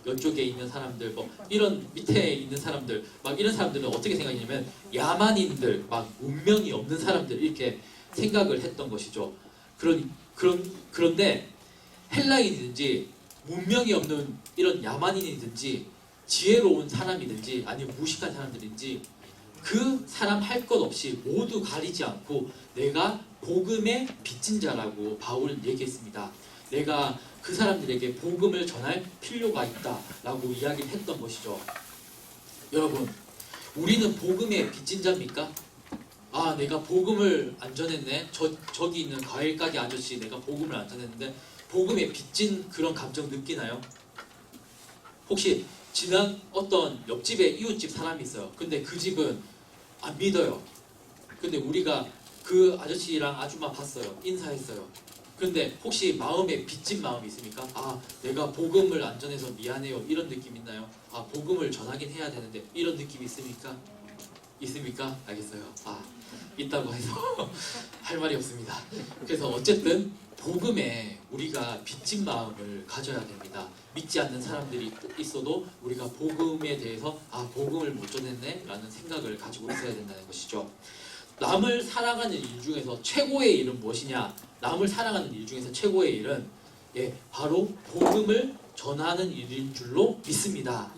이쪽에 있는 사람들 이런 밑에 있는 사람들 이런 사람들은 어떻게 생각했냐면 야만인들 문명이 없는 사람들 이렇게 생각을 했던 것이죠. 그런데 헬라인이든지 문명이 없는 이런 야만인이든지 지혜로운 사람이든지 아니면 무식한 사람들인지 그 사람 할 것 없이 모두 가리지 않고 내가 복음의 빚진 자라고 바울은 얘기했습니다. 내가 그 사람들에게 복음을 전할 필요가 있다라고 이야기를 했던 것이죠. 여러분, 우리는 복음의 빚진 자입니까? 내가 복음을 안 전했네. 저기 있는 과일 가게 아저씨 내가 복음을 안 전했는데 복음에 빚진 그런 감정 느끼나요? 혹시 지난 어떤 옆집에 이웃집 사람이 있어요. 근데 그 집은 안 믿어요. 근데 우리가 그 아저씨랑 아줌마 봤어요. 인사했어요. 그런데 혹시 마음에 빚진 마음이 있습니까? 내가 복음을 안 전해서 미안해요. 이런 느낌 있나요? 복음을 전하긴 해야 되는데 이런 느낌 있습니까? 있습니까? 알겠어요. 있다고 해서 할 말이 없습니다. 그래서 어쨌든 복음에 우리가 빚진 마음을 가져야 됩니다. 믿지 않는 사람들이 있어도 우리가 복음에 대해서 복음을 못 전했네 라는 생각을 가지고 있어야 된다는 것이죠. 남을 사랑하는 일 중에서 최고의 일은 무엇이냐? 남을 사랑하는 일 중에서 최고의 일은 바로 복음을 전하는 일인 줄로 믿습니다.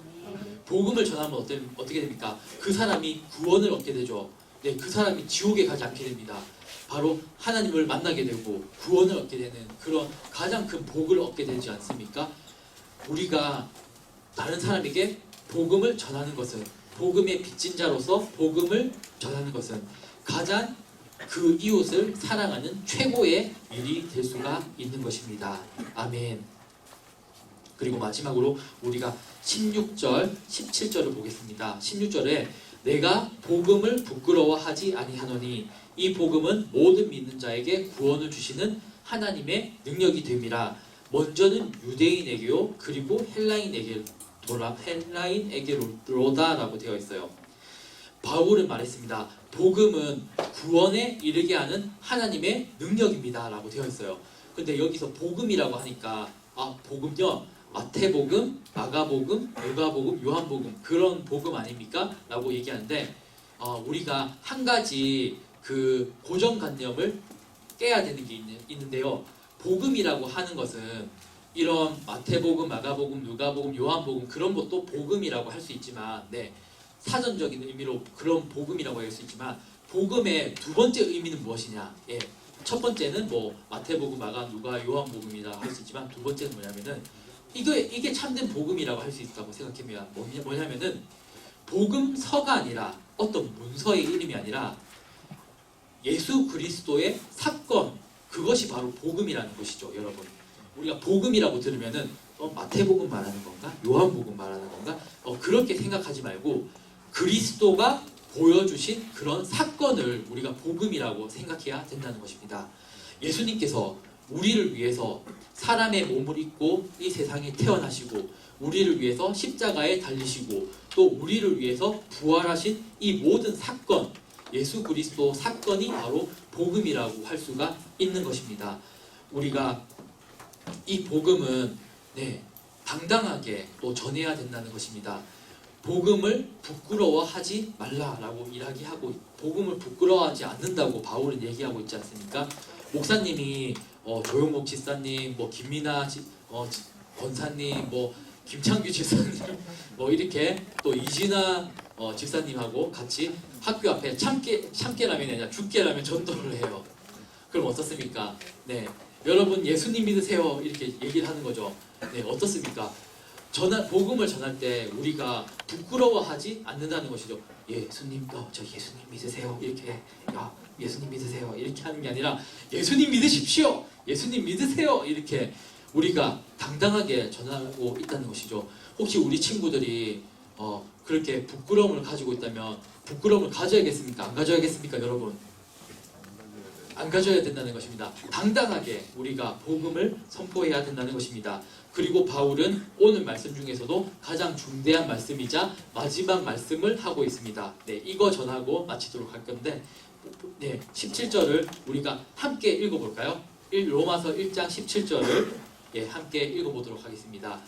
복음을 전하면 어떻게 됩니까? 그 사람이 구원을 얻게 되죠. 그 사람이 지옥에 가지 않게 됩니다. 바로 하나님을 만나게 되고 구원을 얻게 되는 그런 가장 큰 복을 얻게 되지 않습니까? 우리가 다른 사람에게 복음을 전하는 것은 복음의 빚진 자로서 복음을 전하는 것은 가장 그 이웃을 사랑하는 최고의 일이 될 수가 있는 것입니다. 아멘. 그리고 마지막으로 우리가 16절, 17절을 보겠습니다. 16절에 내가 복음을 부끄러워하지 아니하노니 이 복음은 모든 믿는 자에게 구원을 주시는 하나님의 능력이 됨이라. 먼저는 유대인에게요, 그리고 헬라인에게로다라고 되어 있어요. 바울은 말했습니다. 복음은 구원에 이르게 하는 하나님의 능력입니다라고 되어 있어요. 근데 여기서 복음이라고 하니까 복음요, 마태복음, 마가복음, 누가복음, 요한복음 그런 복음 아닙니까? 라고 얘기하는데 우리가 한 가지 그 고정관념을 깨야 되는 게 있는데요. 복음이라고 하는 것은 이런 마태복음, 마가복음, 누가복음, 요한복음 그런 것도 복음이라고 할 수 있지만 사전적인 의미로 그런 복음이라고 할 수 있지만 복음의 두 번째 의미는 무엇이냐? 첫 번째는 마태복음, 마가, 누가, 요한복음이라 할 수 있지만 두 번째는 뭐냐면은 이게 참된 복음이라고 할 수 있다고 생각합니다. 뭐냐면은 복음서가 아니라 어떤 문서의 이름이 아니라 예수 그리스도의 사건, 그것이 바로 복음이라는 것이죠, 여러분. 우리가 복음이라고 들으면은 마태복음 말하는 건가? 요한복음 말하는 건가? 그렇게 생각하지 말고 그리스도가 보여주신 그런 사건을 우리가 복음이라고 생각해야 된다는 것입니다. 예수님께서 우리를 위해서 사람의 몸을 입고 이 세상에 태어나시고 우리를 위해서 십자가에 달리시고 또 우리를 위해서 부활하신 이 모든 사건, 예수 그리스도 사건이 바로 복음이라고 할 수가 있는 것입니다. 우리가 이 복음은 당당하게 또 전해야 된다는 것입니다. 복음을 부끄러워하지 말라라고 이야기하고 복음을 부끄러워하지 않는다고 바울은 얘기하고 있지 않습니까? 목사님이 조용목 집사님, 김민아 권사님, 김창규 집사님, 이렇게 또 이진아 집사님하고 같이 학교 앞에 참깨라면이 아니라 죽깨라면 전도를 해요. 그럼 어떻습니까? 여러분 예수님 믿으세요 이렇게 얘기를 하는 거죠. 어떻습니까? 복음을 전할 때 우리가 부끄러워하지 않는다는 것이죠. 예수님, 저 예수님 믿으세요 이렇게 예수님 믿으세요 이렇게 하는 게 아니라 예수님 믿으십시오, 예수님 믿으세요 이렇게 우리가 당당하게 전하고 있다는 것이죠. 혹시 우리 친구들이 그렇게 부끄러움을 가지고 있다면 부끄러움을 가져야겠습니까? 안 가져야겠습니까, 여러분? 안 가져야 된다는 것입니다. 당당하게 우리가 복음을 선포해야 된다는 것입니다. 그리고 바울은 오늘 말씀 중에서도 가장 중대한 말씀이자 마지막 말씀을 하고 있습니다. 이거 전하고 마치도록 할 건데 17절을 우리가 함께 읽어볼까요? 로마서 1장 17절을 함께 읽어보도록 하겠습니다.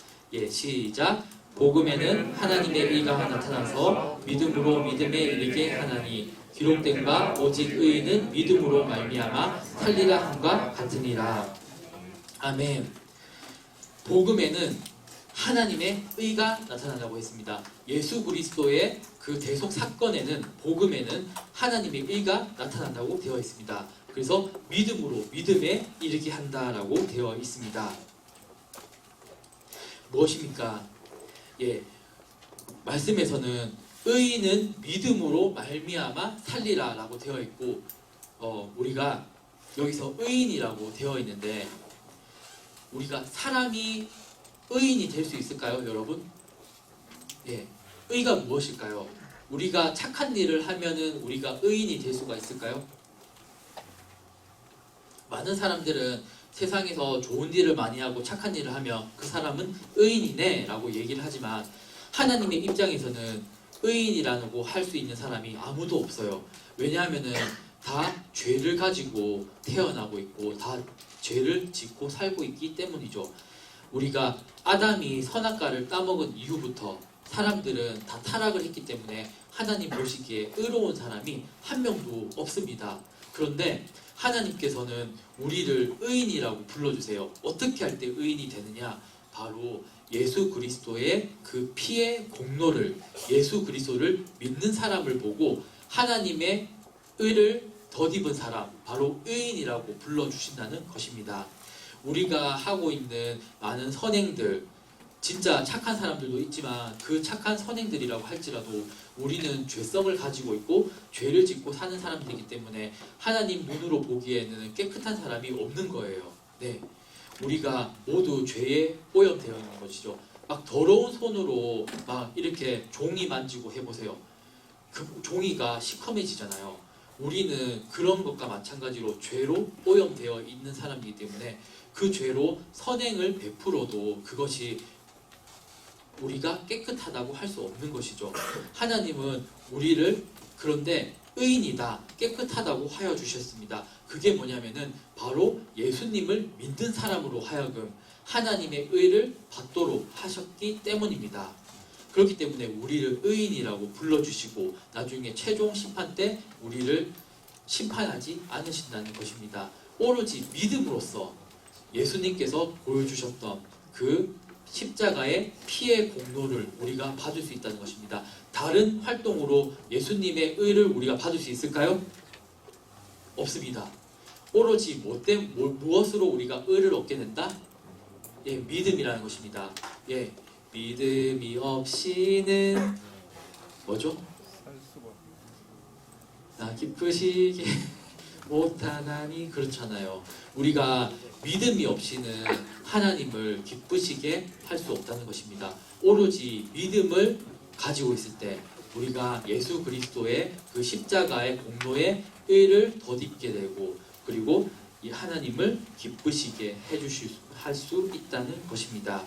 시작! 복음에는 하나님의 의가 나타나서 믿음으로 믿음에 이르게 하나니 기록된 바 오직 의인은 믿음으로 말미암아 살리라 함과 같으니라. 아멘. 복음에는 하나님의 의가 나타난다고 했습니다. 예수 그리스도의 그 대속 사건에는 복음에는 하나님의 의가 나타난다고 되어 있습니다. 그래서 믿음으로 믿음에 이르게 한다라고 되어 있습니다. 무엇입니까? 말씀에서는 의인은 믿음으로 말미암아 살리라 라고 되어 있고 우리가 여기서 의인이라고 되어 있는데 우리가 사람이 의인이 될 수 있을까요, 여러분? 의가 무엇일까요? 우리가 착한 일을 하면은 우리가 의인이 될 수가 있을까요? 많은 사람들은 세상에서 좋은 일을 많이 하고 착한 일을 하면 그 사람은 의인이네 라고 얘기를 하지만 하나님의 입장에서는 의인이라고 할 수 있는 사람이 아무도 없어요. 왜냐하면은 다 죄를 가지고 태어나고 있고 다 죄를 짓고 살고 있기 때문이죠. 우리가 아담이 선악과를 따먹은 이후부터 사람들은 다 타락을 했기 때문에 하나님 보시기에 의로운 사람이 한 명도 없습니다. 그런데 하나님께서는 우리를 의인이라고 불러주세요. 어떻게 할 때 의인이 되느냐? 바로 예수 그리스도의 그 피의 공로를, 예수 그리스도를 믿는 사람을 보고 하나님의 의를 덧입은 사람, 바로 의인이라고 불러주신다는 것입니다. 우리가 하고 있는 많은 선행들, 진짜 착한 사람들도 있지만 그 착한 선행들이라고 할지라도 우리는 죄성을 가지고 있고 죄를 짓고 사는 사람들이기 때문에 하나님 눈으로 보기에는 깨끗한 사람이 없는 거예요. 우리가 모두 죄에 오염되어 있는 것이죠. 막 더러운 손으로 막 이렇게 종이 만지고 해보세요. 그 종이가 시커매지잖아요. 우리는 그런 것과 마찬가지로 죄로 오염되어 있는 사람이기 때문에 그 죄로 선행을 베풀어도 그것이 우리가 깨끗하다고 할 수 없는 것이죠. 하나님은 우리를 그런데 의인이다, 깨끗하다고 하여 주셨습니다. 그게 뭐냐면은 바로 예수님을 믿는 사람으로 하여금 하나님의 의를 받도록 하셨기 때문입니다. 그렇기 때문에 우리를 의인이라고 불러주시고 나중에 최종 심판 때 우리를 심판하지 않으신다는 것입니다. 오로지 믿음으로써 예수님께서 보여주셨던 그 십자가의 피의 공로를 우리가 받을 수 있다는 것입니다. 다른 활동으로 예수님의 의를 우리가 받을 수 있을까요? 없습니다. 오로지 무엇으로 우리가 의를 얻게 된다? 예, 믿음이라는 것입니다. 예, 믿음이 없이는 뭐죠? 나 기쁘시게 못하나니 그렇잖아요. 우리가 믿음이 없이는 하나님을 기쁘시게 할 수 없다는 것입니다. 오로지 믿음을 가지고 있을 때 우리가 예수 그리스도의 그 십자가의 공로의 의를 덧입게 되고 그리고 이 하나님을 기쁘시게 할 수 있다는 것입니다.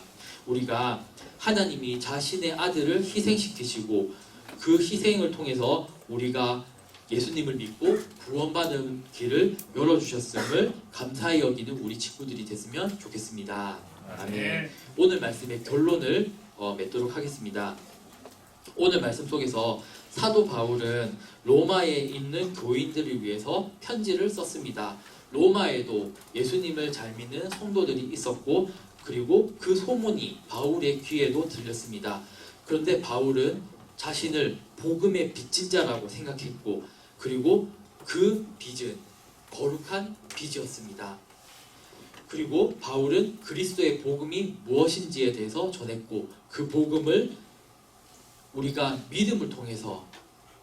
우리가 하나님이 자신의 아들을 희생시키시고 그 희생을 통해서 우리가 예수님을 믿고 구원받는 길을 열어주셨음을 감사히 여기는 우리 친구들이 됐으면 좋겠습니다. 아멘. 오늘 말씀의 결론을 맺도록 하겠습니다. 오늘 말씀 속에서 사도 바울은 로마에 있는 교인들을 위해서 편지를 썼습니다. 로마에도 예수님을 잘 믿는 성도들이 있었고 그리고 그 소문이 바울의 귀에도 들렸습니다. 그런데 바울은 자신을 복음의 빚진 자라고 생각했고 그리고 그 빚은 거룩한 빚이었습니다. 그리고 바울은 그리스도의 복음이 무엇인지에 대해서 전했고 그 복음을 우리가 믿음을 통해서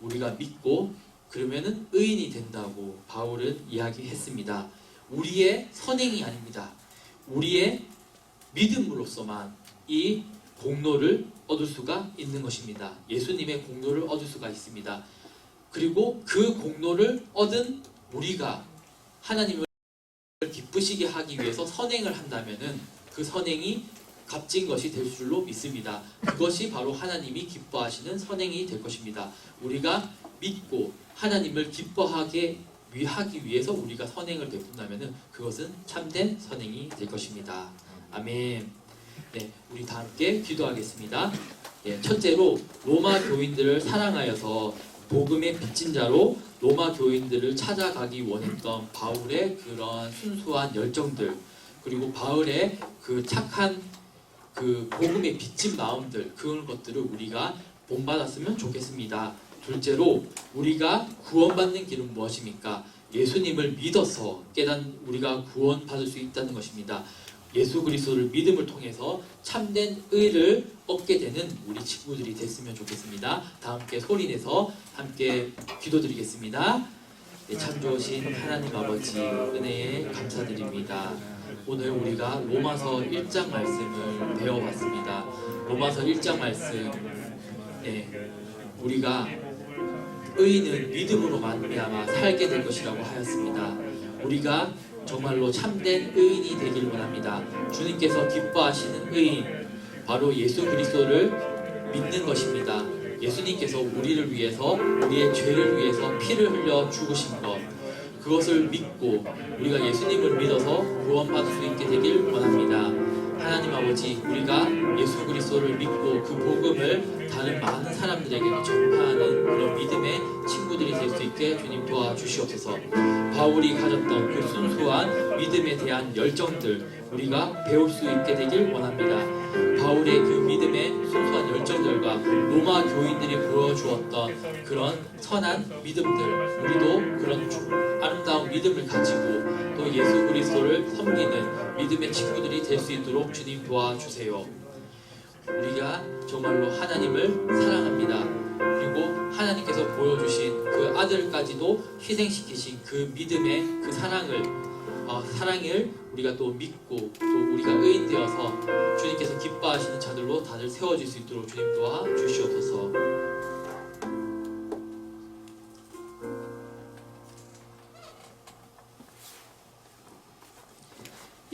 우리가 믿고 그러면은 의인이 된다고 바울은 이야기했습니다. 우리의 선행이 아닙니다. 우리의 믿음으로서만 이 공로를 얻을 수가 있는 것입니다. 예수님의 공로를 얻을 수가 있습니다. 그리고 그 공로를 얻은 우리가 하나님을 기쁘시게 하기 위해서 선행을 한다면은 그 선행이 값진 것이 될 줄로 믿습니다. 그것이 바로 하나님이 기뻐하시는 선행이 될 것입니다. 우리가 믿고 하나님을 기뻐하게 하기 위해서 우리가 선행을 베푼다면은 그것은 참된 선행이 될 것입니다. 아멘. 네, 우리 다 함께 기도하겠습니다. 네, 첫째로 로마 교인들을 사랑하여서 복음의 빚진 자로 로마 교인들을 찾아가기 원했던 바울의 그런 순수한 열정들 그리고 바울의 그 착한 그 복음의 빚진 마음들 그런 것들을 우리가 본받았으면 좋겠습니다. 둘째로 우리가 구원받는 길은 무엇입니까? 예수님을 믿어서 우리가 구원받을 수 있다는 것입니다. 예수 그리스도를 믿음을 통해서 참된 의를 얻게 되는 우리 친구들이 됐으면 좋겠습니다. 다 함께 소리내서 함께 기도드리겠습니다. 네, 참 좋으신 하나님 아버지 은혜에 감사드립니다. 오늘 우리가 로마서 1장 말씀을 배워봤습니다. 로마서 1장 말씀 우리가 의인은 믿음으로 말미암아 살게 될 것이라고 하였습니다. 우리가 정말로 참된 의인이 되기를 원합니다. 주님께서 기뻐하시는 의인 바로 예수 그리스도를 믿는 것입니다. 예수님께서 우리를 위해서 우리의 죄를 위해서 피를 흘려 죽으신 것 그것을 믿고 우리가 예수님을 믿어서 구원받을 수 있게 되길 원합니다. 하나님 아버지 우리가 예수 그리스도를 믿고 그 복음을 다른 많은 사람들에게 전파하는 그런 믿음의 친구들이 될 수 있게 주님 도와주시옵소서. 바울이 가졌던 그 순수한 믿음에 대한 열정들 우리가 배울 수 있게 되길 원합니다. 바울의 그 믿음의 순수한 열정들과 로마 교인들이 보여주었던 그런 선한 믿음들 우리도 그런 아름다운 믿음을 가지고 또 예수 그리스도를 섬기는 믿음의 친구들이 될 수 있도록 주님 도와주세요. 우리가 정말로 하나님을 사랑합니다. 그리고 하나님께서 보여주신 그 아들까지도 희생시키신 그 믿음의 그 사랑을 우리가 또 믿고 또 우리가 의인 되어서 주님께서 기뻐하시는 자들로 다들 세워질 수 있도록 주님 도와주시옵소서.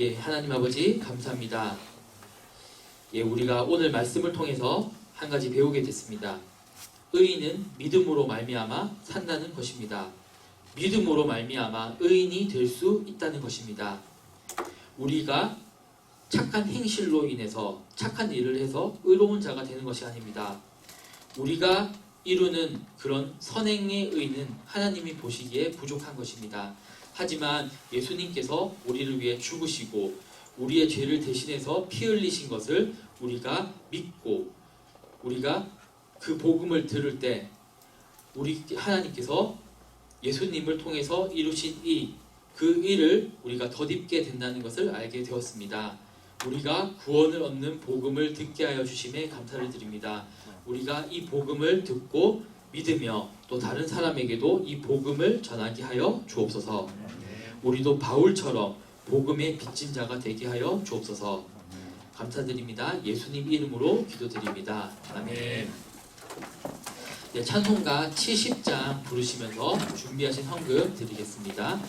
예, 하나님 아버지 감사합니다. 예, 우리가 오늘 말씀을 통해서 한 가지 배우게 됐습니다. 의인은 믿음으로 말미암아 산다는 것입니다. 믿음으로 말미암아 의인이 될 수 있다는 것입니다. 우리가 착한 행실로 인해서 착한 일을 해서 의로운 자가 되는 것이 아닙니다. 우리가 이루는 그런 선행의 의는 하나님이 보시기에 부족한 것입니다. 하지만 예수님께서 우리를 위해 죽으시고 우리의 죄를 대신해서 피 흘리신 것을 우리가 믿고 우리가 그 복음을 들을 때 우리 하나님께서 예수님을 통해서 이루신 그 일을 우리가 덧입게 된다는 것을 알게 되었습니다. 우리가 구원을 얻는 복음을 듣게 하여 주심에 감사를 드립니다. 우리가 이 복음을 듣고 믿으며 또 다른 사람에게도 이 복음을 전하게 하여 주옵소서. 우리도 바울처럼 복음의 빚진 자가 되게 하여 주옵소서. 감사드립니다. 예수님 이름으로 기도드립니다. 아멘. 네, 찬송가 70장 부르시면서 준비하신 헌금 드리겠습니다.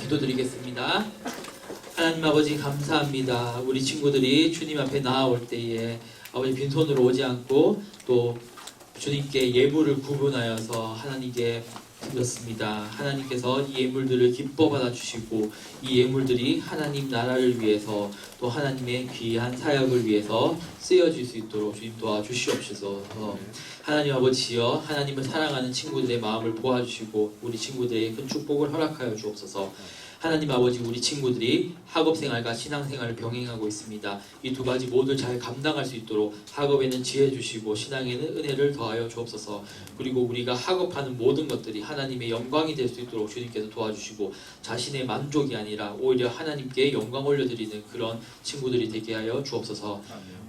기도드리겠습니다. 하나님 아버지 감사합니다. 우리 친구들이 주님 앞에 나아올 때에 아버지 빈손으로 오지 않고 또 주님께 예물을 구분하여서 하나님께 드렸습니다. 하나님께서 이 예물들을 기뻐 받아주시고 이 예물들이 하나님 나라를 위해서 또 하나님의 귀한 사역을 위해서 쓰여질 수 있도록 주님 도와주시옵소서. 하나님 아버지여, 하나님을 사랑하는 친구들의 마음을 보아주시고 우리 친구들에게 큰 축복을 허락하여 주옵소서. 하나님 아버지, 우리 친구들이 학업생활과 신앙생활을 병행하고 있습니다. 이 두 가지 모두 잘 감당할 수 있도록 학업에는 지혜 주시고 신앙에는 은혜를 더하여 주옵소서. 그리고 우리가 학업하는 모든 것들이 하나님의 영광이 될 수 있도록 주님께서 도와주시고 자신의 만족이 아니라 오히려 하나님께 영광 올려드리는 그런 친구들이 되게 하여 주옵소서.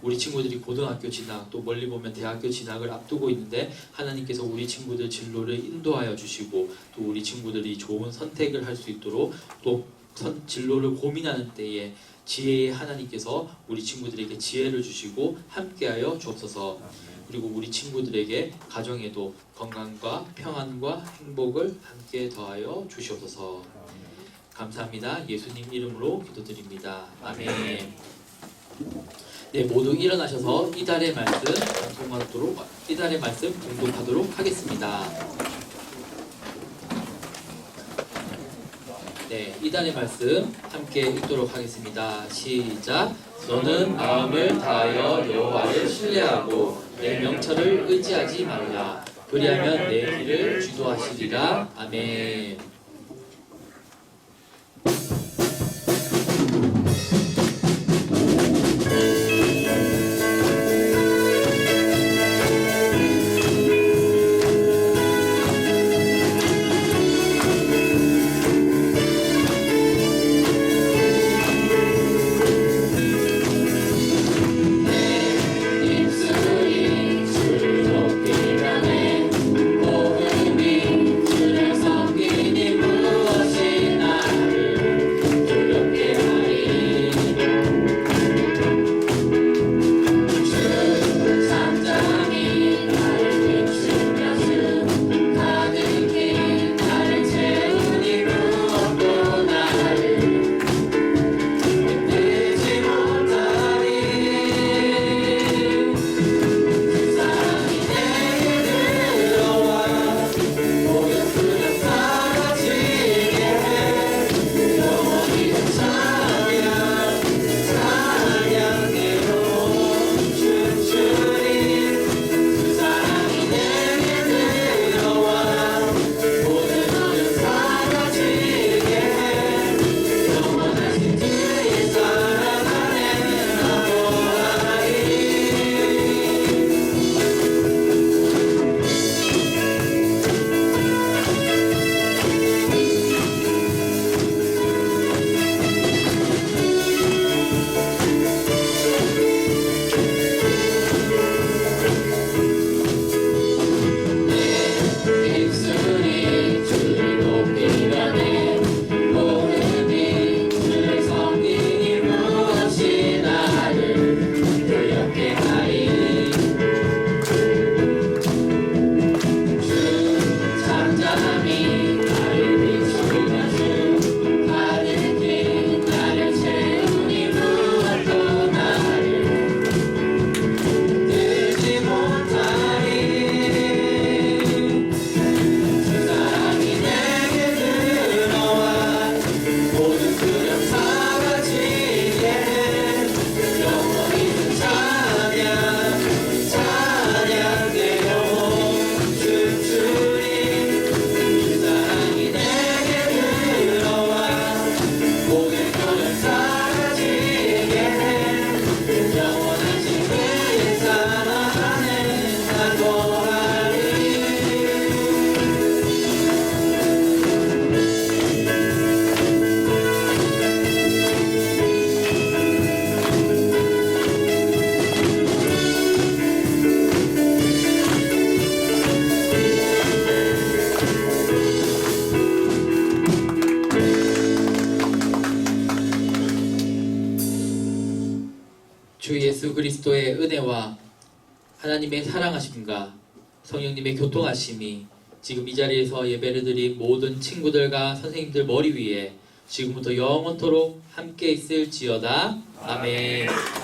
우리 친구들이 고등학교 진학 또 멀리 보면 대학교 진학을 앞두고 있는데 하나님께서 우리 친구들 진로를 인도하여 주시고 또 우리 친구들이 좋은 선택을 할 수 있도록 또 진로를 고민하는 때에 지혜의 하나님께서 우리 친구들에게 지혜를 주시고 함께하여 주옵소서. 그리고 우리 친구들에게 가정에도 건강과 평안과 행복을 함께 더하여 주시옵소서. 감사합니다. 예수님 이름으로 기도드립니다. 아멘. 네, 모두 일어나셔서 이달의 말씀 방송하도록 이달의 말씀 공독하도록 하겠습니다. 네, 이달의 말씀 함께 읽도록 하겠습니다. 시작. 너는 마음을 다하여 여호와를 신뢰하고 내 명철을 의지하지 말라. 그리하면 내 길을 주도하시리라. 아멘. 입술이 주를 높이려네 복음이 주를 섬기니 무엇이 나를 두렵게 하리. 주 잠잠히 나를 비추며 주 가득히 나를 채우니 무엇도 나를 힘들지 못하리. 그 사랑이 내게 들어와 모든 두려움 사라지게 해. 영원히 찬양 찬양대로 춤추리. 그 사랑이 내게 들어와 모든 두려움 사라지게 해. 영원하신 주의 사랑 안에 나보아리. 입술이 주를 높이려네 복음이 주를 섬기니 무엇이 나를 두렵게 하리. 주 잠잠히 나를 비추며 주 가득히 나를 채우니 무엇도 나를 들지 못하리. 그 사랑이 내게 들어와 모든 두려움 사라지게 해. 영원히 찬양 찬양대로 춤추리. 그 사랑이 내게 들어와 모든 두려움 사라지게 해. 영원하신 그의 사랑 안에 날 거하리. 주 예수 그리스도의 은혜와 하나님의 사랑하심과 성령님의 교통하심이 지금 이 자리에서 예배를 드린 모든 친구들과 선생님들 머리 위에 지금부터 영원토록 함께 있을지어다. 아멘.